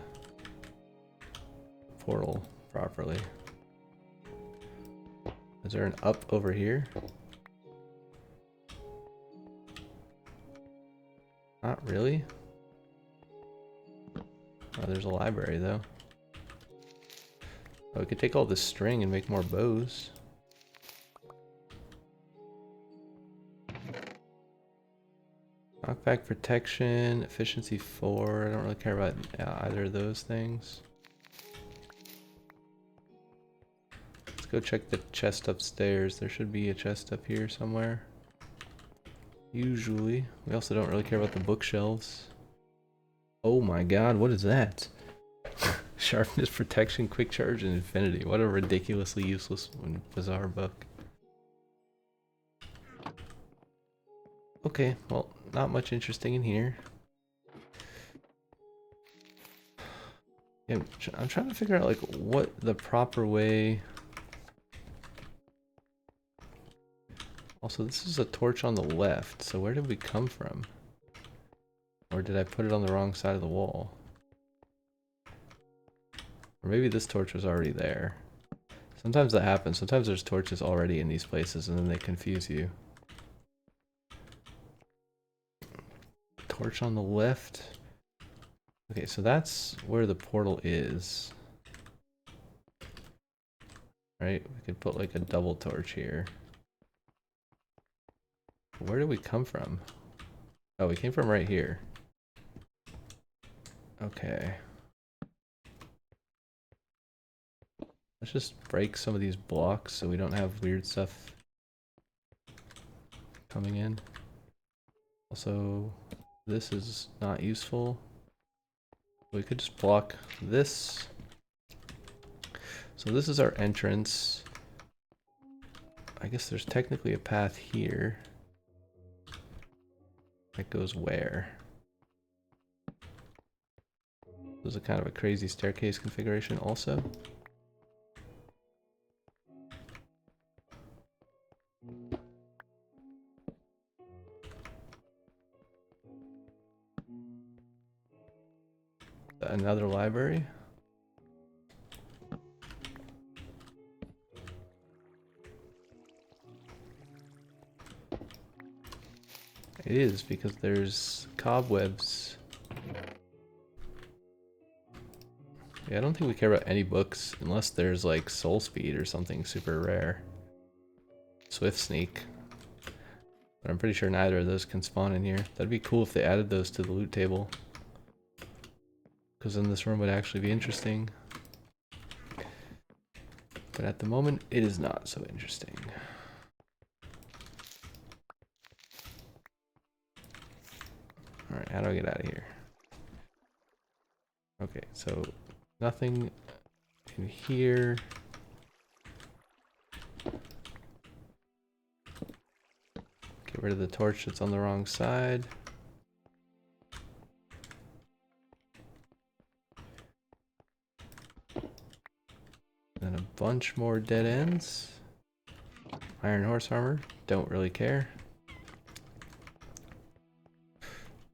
A: portal properly. Is there an up over here? Not really. Oh, there's a library though. Oh, we could take all this string and make more bows. Knockback protection, efficiency 4. I don't really care about either of those things. Let's go check the chest upstairs. There should be a chest up here somewhere. Usually. We also don't really care about the bookshelves. Oh my god, what is that? Sharpness, protection, quick charge, and infinity. What a ridiculously useless and bizarre book. Okay, well, not much interesting in here. Yeah, I'm trying to figure out like what the proper way. Also, this is a torch on the left, so where did we come from? Or did I put it on the wrong side of the wall? Or maybe this torch was already there. Sometimes that happens. Sometimes there's torches already in these places and then they confuse you. Torch on the left. Okay, so that's where the portal is. Right? We could put like a double torch here. Where did we come from? Oh, we came from right here. Okay. Let's just break some of these blocks so we don't have weird stuff coming in. Also, this is not useful. We could just block this. So this is our entrance. I guess there's technically a path here. That goes where? This is a kind of a crazy staircase configuration also. Another library? It is, because there's cobwebs. Yeah, I don't think we care about any books unless there's like Soul Speed or something super rare. Swift Sneak. But I'm pretty sure neither of those can spawn in here. That'd be cool if they added those to the loot table, because then this room would actually be interesting. But at the moment, it is not so interesting. Alright, how do I get out of here? Okay, so nothing in here. Get rid of the torch that's on the wrong side. Then a bunch more dead ends. Iron horse armor, don't really care.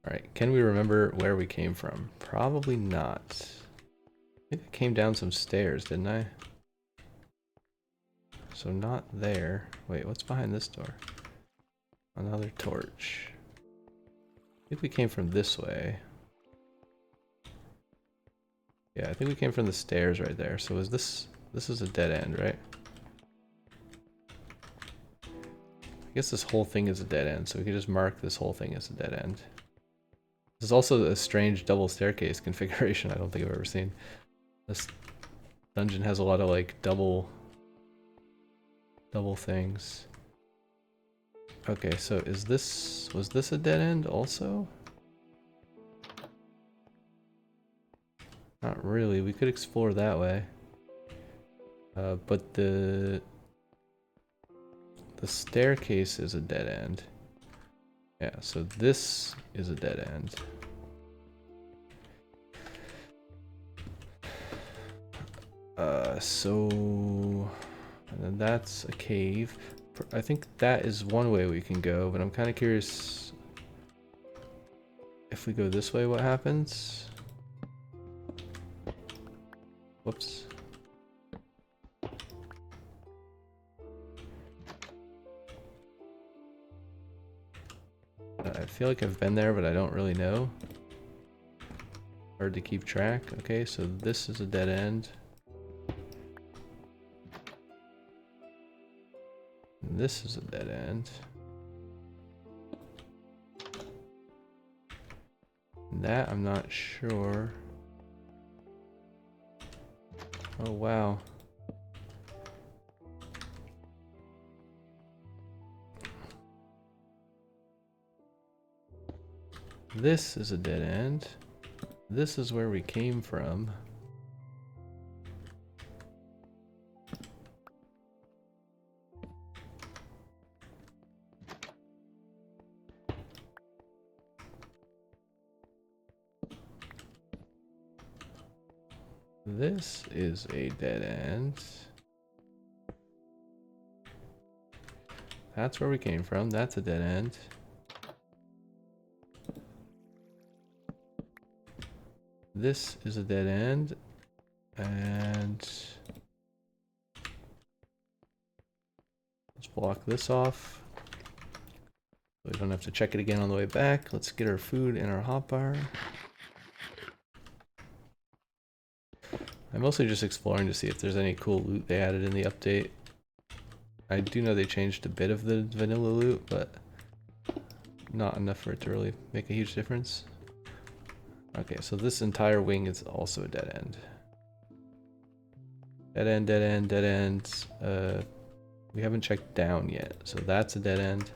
A: Alright, can we remember where we came from? Probably not. I think I came down some stairs, didn't I? So not there. Wait, what's behind this door? Another torch. I think we came from this way. Yeah, I think we came from the stairs right there. So is this is a dead end, right? I guess this whole thing is a dead end, so we can just mark this whole thing as a dead end. This is also a strange double staircase configuration I don't think I've ever seen. This dungeon has a lot of like double things. Okay, so was this a dead end also? Not really, we could explore that way. But the staircase is a dead end. Yeah, so this is a dead end. And then that's a cave. I think that is one way we can go, but I'm kind of curious if we go this way, what happens? Whoops. I feel like I've been there, but I don't really know. Hard to keep track. Okay, so this is a dead end. And this is a dead end. And that I'm not sure. Oh wow. This is a dead end. This is where we came from. This is a dead end. That's where we came from. That's a dead end. This is a dead end. And let's block this off. We don't have to check it again on the way back. Let's get our food in our hotbar. I'm mostly just exploring to see if there's any cool loot they added in the update. I do know they changed a bit of the vanilla loot, but not enough for it to really make a huge difference. Okay, so this entire wing is also a dead end. Dead end, dead end, dead end. We haven't checked down yet, so that's a dead end.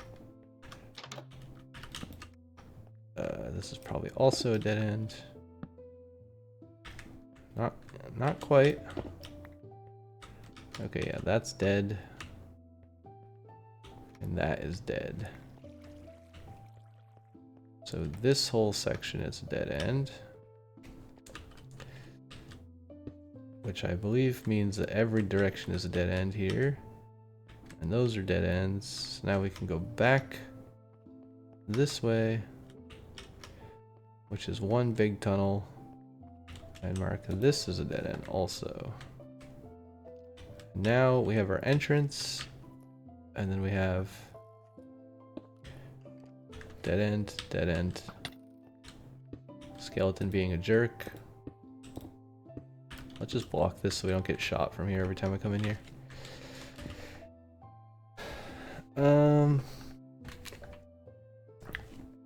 A: This is probably also a dead end. Not quite. Okay, yeah, that's dead. And that is dead. So this whole section is a dead end. Which I believe means that every direction is a dead end here. And those are dead ends. Now we can go back this way, which is one big tunnel. And mark this as a dead end also. Now we have our entrance, and then we have dead end, skeleton being a jerk. Let's just block this so we don't get shot from here every time I come in here.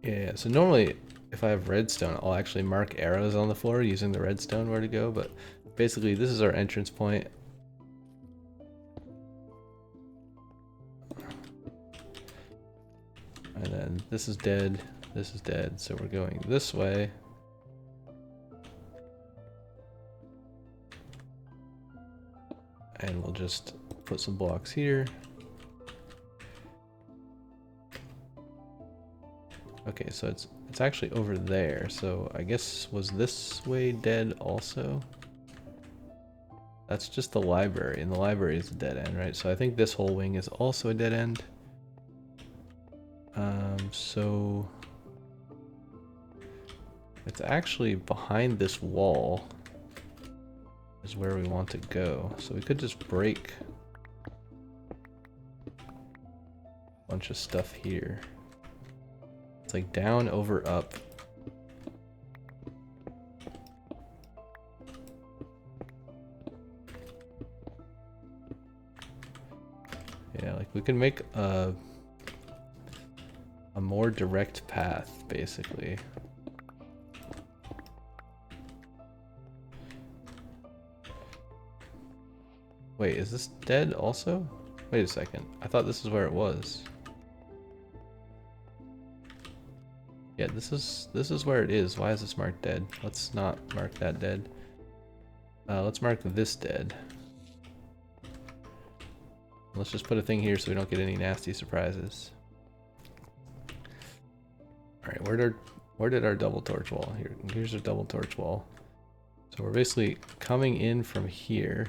A: Yeah, so normally if I have redstone, I'll actually mark arrows on the floor using the redstone where to go, but basically this is our entrance point. And then this is dead, so we're going this way. And we'll just put some blocks here. Okay, so it's actually over there, so I guess was this way dead also? That's just the library, and the library is a dead end, right? So I think this whole wing is also a dead end. So it's actually behind this wall is where we want to go. So we could just break a bunch of stuff here. It's like down, over, up. Yeah, like we can make a more direct path, basically. Wait, is this dead also? Wait a second. I thought this is where it was. Yeah, this is where it is. Why is this marked dead? Let's not mark that dead. Let's mark this dead. Let's just put a thing here so we don't get any nasty surprises. Alright, where did our double torch wall? Here's our double torch wall. So we're basically coming in from here.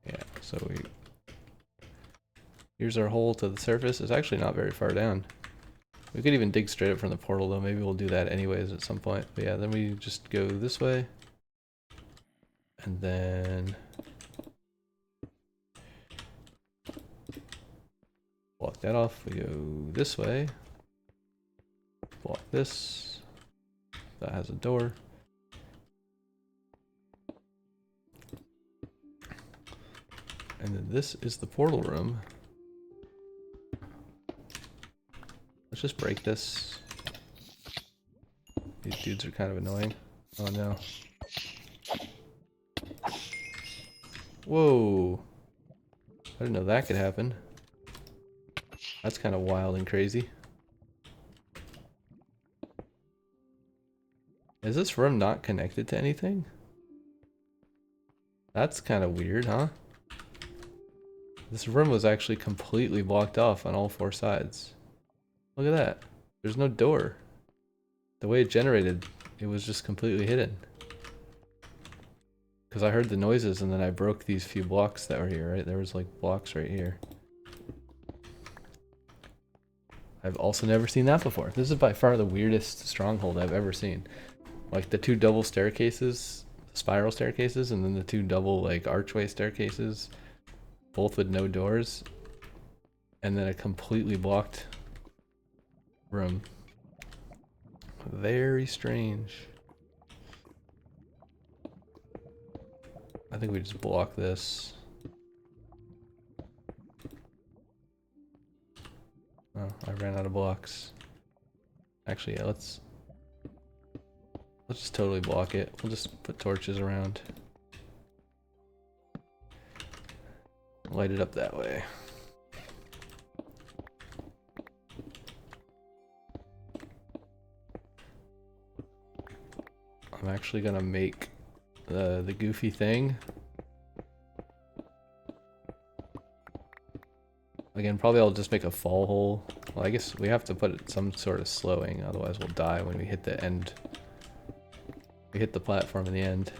A: Yeah, so here's our hole to the surface. It's actually not very far down. We could even dig straight up from the portal though. Maybe we'll do that anyways at some point. But yeah, then we just go this way. And then block that off. We go this way. Block this. That has a door. And then this is the portal room. Let's just break this. These dudes are kind of annoying. Oh no. Whoa. I didn't know that could happen. That's kind of wild and crazy. Is this room not connected to anything? That's kind of weird, huh? This room was actually completely blocked off on all four sides. Look at that. There's no door. The way it generated, it was just completely hidden. Because I heard the noises and then I broke these few blocks that were here, right? There was like blocks right here. I've also never seen that before. This is by far the weirdest stronghold I've ever seen. Like the two double staircases, spiral staircases, and then the two double like archway staircases, both with no doors, and then a completely blocked room. Very strange. I think we just block this. Oh, I ran out of blocks. Actually, yeah, let's just totally block it. We'll just put torches around. Light it up that way. I'm actually gonna make the goofy thing. Again, probably I'll just make a fall hole. Well, I guess we have to put some sort of slowing, otherwise we'll die when we hit the end. We hit the platform in the end.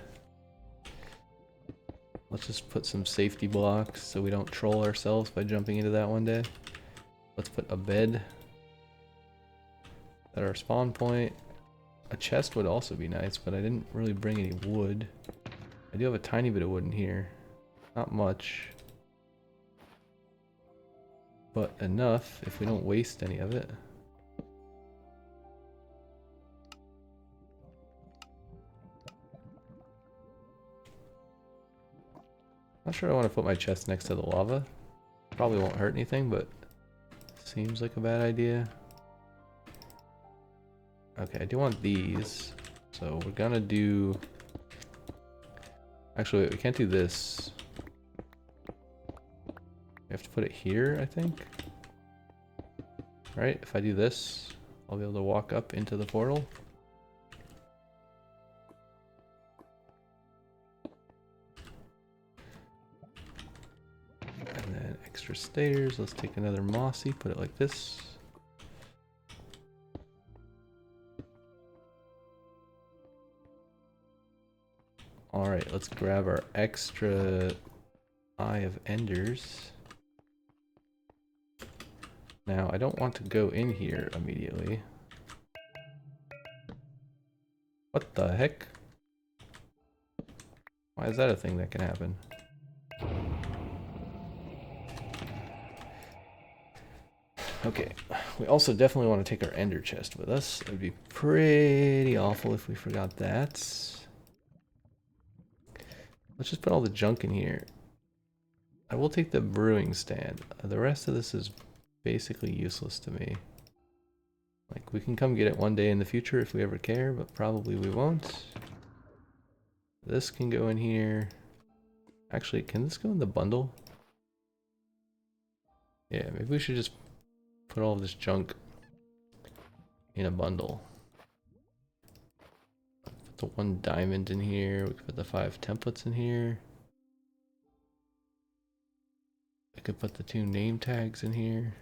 A: Let's just put some safety blocks so we don't troll ourselves by jumping into that one day. Let's put a bed at our spawn point. A chest would also be nice, but I didn't really bring any wood. I do have a tiny bit of wood in here. Not much. But enough if we don't waste any of it. Not sure I want to put my chest next to the lava. Probably won't hurt anything, but seems like a bad idea. Okay, I do want these. So we're gonna do... Actually, wait, we can't do this. We have to put it here, I think. Right? If I do this, I'll be able to walk up into the portal. And then extra stairs. Let's take another mossy, put it like this. Alright, let's grab our extra Eye of Enders. Now, I don't want to go in here immediately. What the heck? Why is that a thing that can happen? Okay, we also definitely want to take our ender chest with us. It would be pretty awful if we forgot that. Let's just put all the junk in here. I will take the brewing stand. The rest of this is basically useless to me. Like, we can come get it one day in the future if we ever care, but probably we won't. This can go in here. Actually, can this go in the bundle? Yeah, maybe we should just put all of this junk in a bundle. Put the 1 diamond in here. We can put the 5 templates in here. I could put the 2 name tags in here.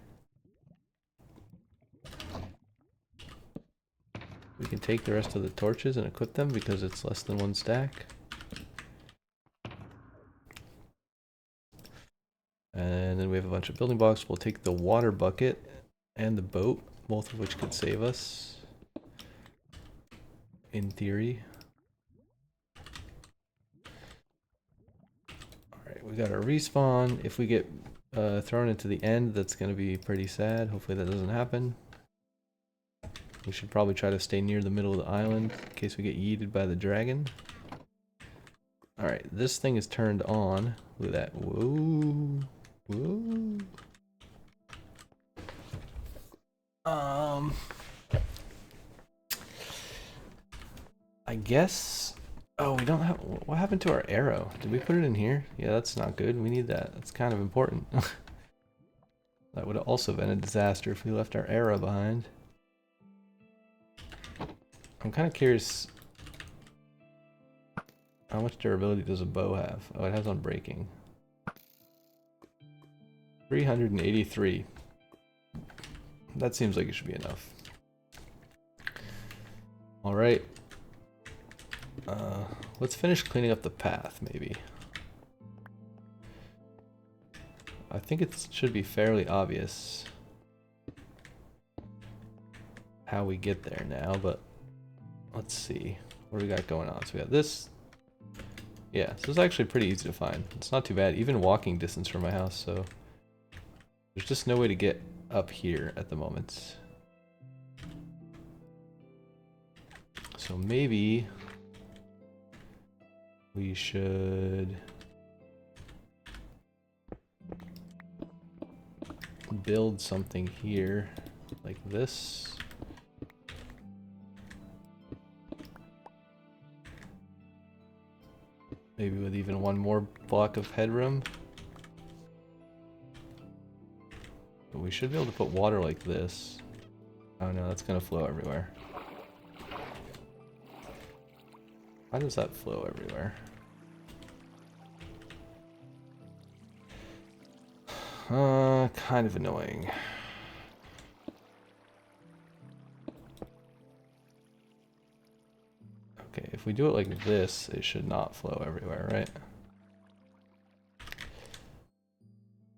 A: We can take the rest of the torches and equip them because it's less than 1 stack. And then we have a bunch of building blocks. We'll take the water bucket and the boat, both of which could save us, in theory. Alright, we got our respawn. If we get thrown into the end, that's going to be pretty sad. Hopefully that doesn't happen. We should probably try to stay near the middle of the island in case we get yeeted by the dragon. Alright, this thing is turned on. Look at that. Whoa. Whoa. I guess... Oh, we don't have... What happened to our arrow? Did we put it in here? Yeah, that's not good. We need that. That's kind of important. That would have also been a disaster if we left our arrow behind. I'm kind of curious... How much durability does a bow have? Oh, it has unbreaking. 383. That seems like it should be enough. Alright. Let's finish cleaning up the path, maybe. I think it should be fairly obvious how we get there now, but let's see. What do we got going on? So we got this. Yeah, so it's actually pretty easy to find. It's not too bad, even walking distance from my house, so there's just no way to get up here at the moment. So maybe we should build something here like this. Maybe with even 1 more block of headroom. But we should be able to put water like this. Oh no, that's gonna flow everywhere. Why does that flow everywhere? Kind of annoying. Okay, if we do it like this, it should not flow everywhere, right?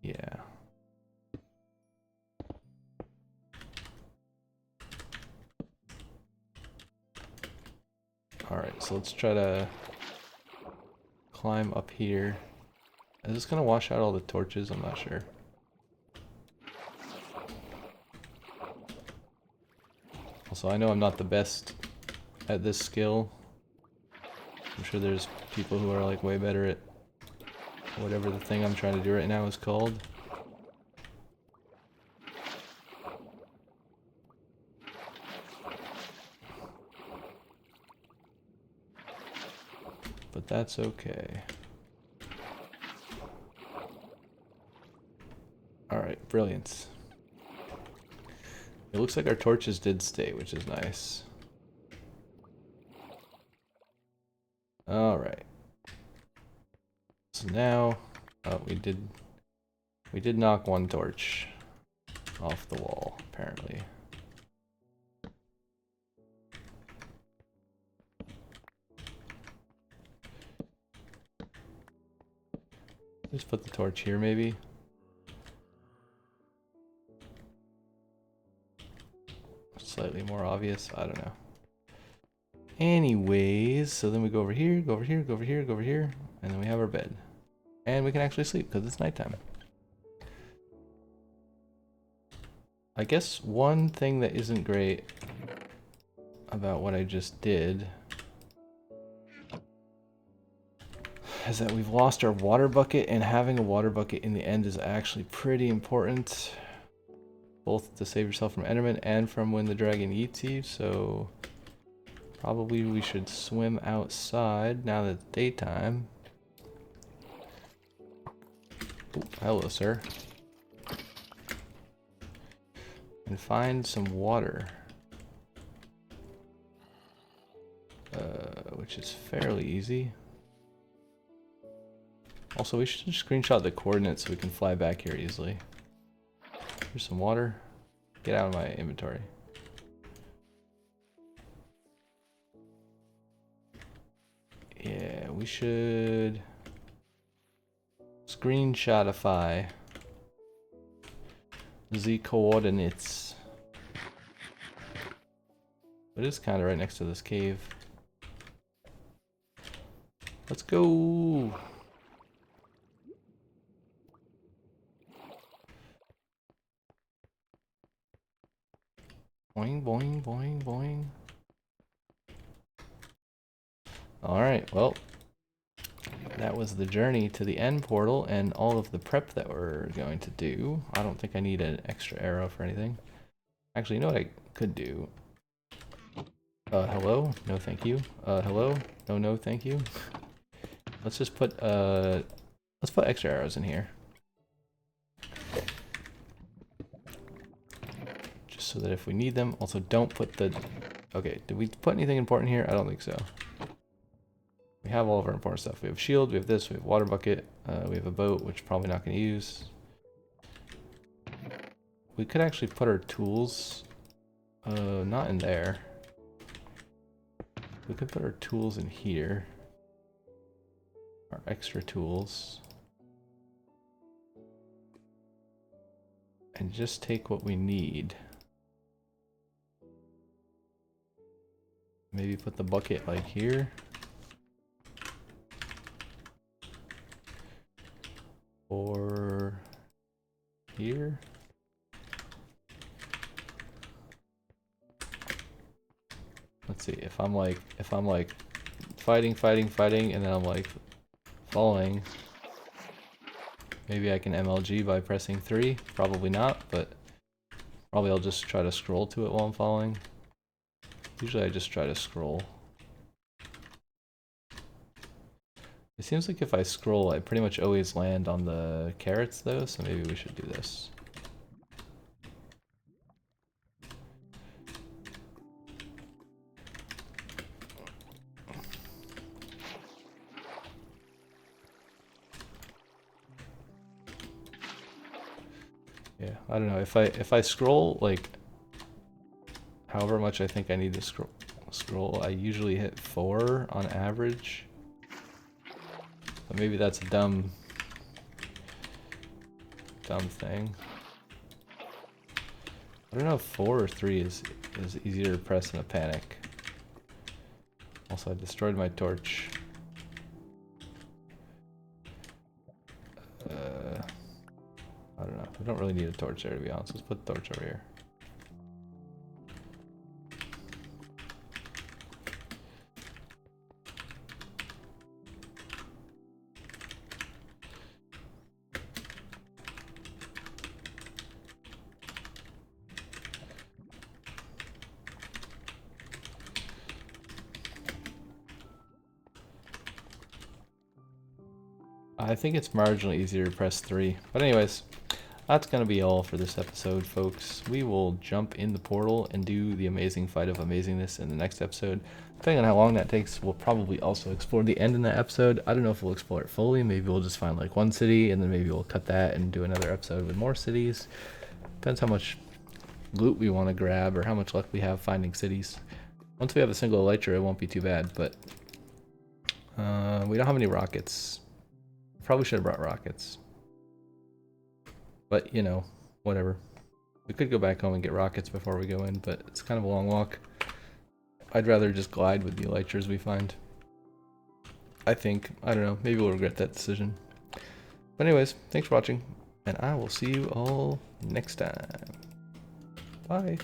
A: Yeah. Alright, so let's try to climb up here. Is this gonna wash out all the torches? I'm not sure. Also, I know I'm not the best at this skill. I'm sure there's people who are like way better at whatever the thing I'm trying to do right now is called. But that's okay. Alright, brilliant. It looks like our torches did stay, which is nice. Alright. So now, we did knock one torch off the wall, apparently. Just put the torch here, maybe. Slightly more obvious, I don't know. Anyways, so then we go over here, go over here, go over here, go over here, and then we have our bed. And we can actually sleep because it's nighttime. I guess one thing that isn't great about what I just did is that we've lost our water bucket, and having a water bucket in the end is actually pretty important. Both to save yourself from Enderman and from when the dragon eats you, so probably we should swim outside now that it's daytime. Ooh, hello, sir. And find some water. Which is fairly easy. Also, we should just screenshot the coordinates so we can fly back here easily. Here's some water. Get out of my inventory. Yeah, we should screenshotify the coordinates. It is kind of right next to this cave. Let's go. Boing, boing, boing, boing. Alright, well, that was the journey to the end portal and all of the prep that we're going to do. I don't think I need an extra arrow for anything. Actually, you know what I could do? Hello? No, thank you. Hello? No, no, thank you. Let's just put, let's put extra arrows in here. Just so that if we need them, also don't put the... Okay, did we put anything important here? I don't think so. We have all of our important stuff. We have shield, we have this, we have water bucket, we have a boat, which we're probably not going to use. We could actually put our tools, not in there. We could put our tools in here. Our extra tools. And just take what we need. Maybe put the bucket like here. Or here. Let's see, if I'm like fighting, and then I'm like falling, maybe I can MLG by pressing 3. Probably not, but probably I'll just try to scroll to it while I'm falling. Usually I just try to scroll. It seems like if I scroll, I pretty much always land on the carrots though, so maybe we should do this. Yeah, I don't know, if I scroll like however much I think I need to scroll, I usually hit 4 on average. But maybe that's dumb. dumb thing. I don't know if 4 or 3 is easier to press in a panic. Also, I destroyed my torch. I don't know. We don't really need a torch there, to be honest. Let's put the torch over here. I think it's marginally easier to press 3. But anyways, that's going to be all for this episode, folks. We will jump in the portal and do the amazing fight of amazingness in the next episode. Depending on how long that takes, we'll probably also explore the end in that episode. I don't know if we'll explore it fully. Maybe we'll just find like one city, and then maybe we'll cut that and do another episode with more cities. Depends how much loot we want to grab or how much luck we have finding cities. Once we have a single elytra, it won't be too bad, but we don't have any rockets. Probably should have brought rockets. But, you know, whatever. We could go back home and get rockets before we go in, but it's kind of a long walk. I'd rather just glide with the elytras we find. I think. I don't know. Maybe we'll regret that decision. But anyways, thanks for watching, and I will see you all next time. Bye.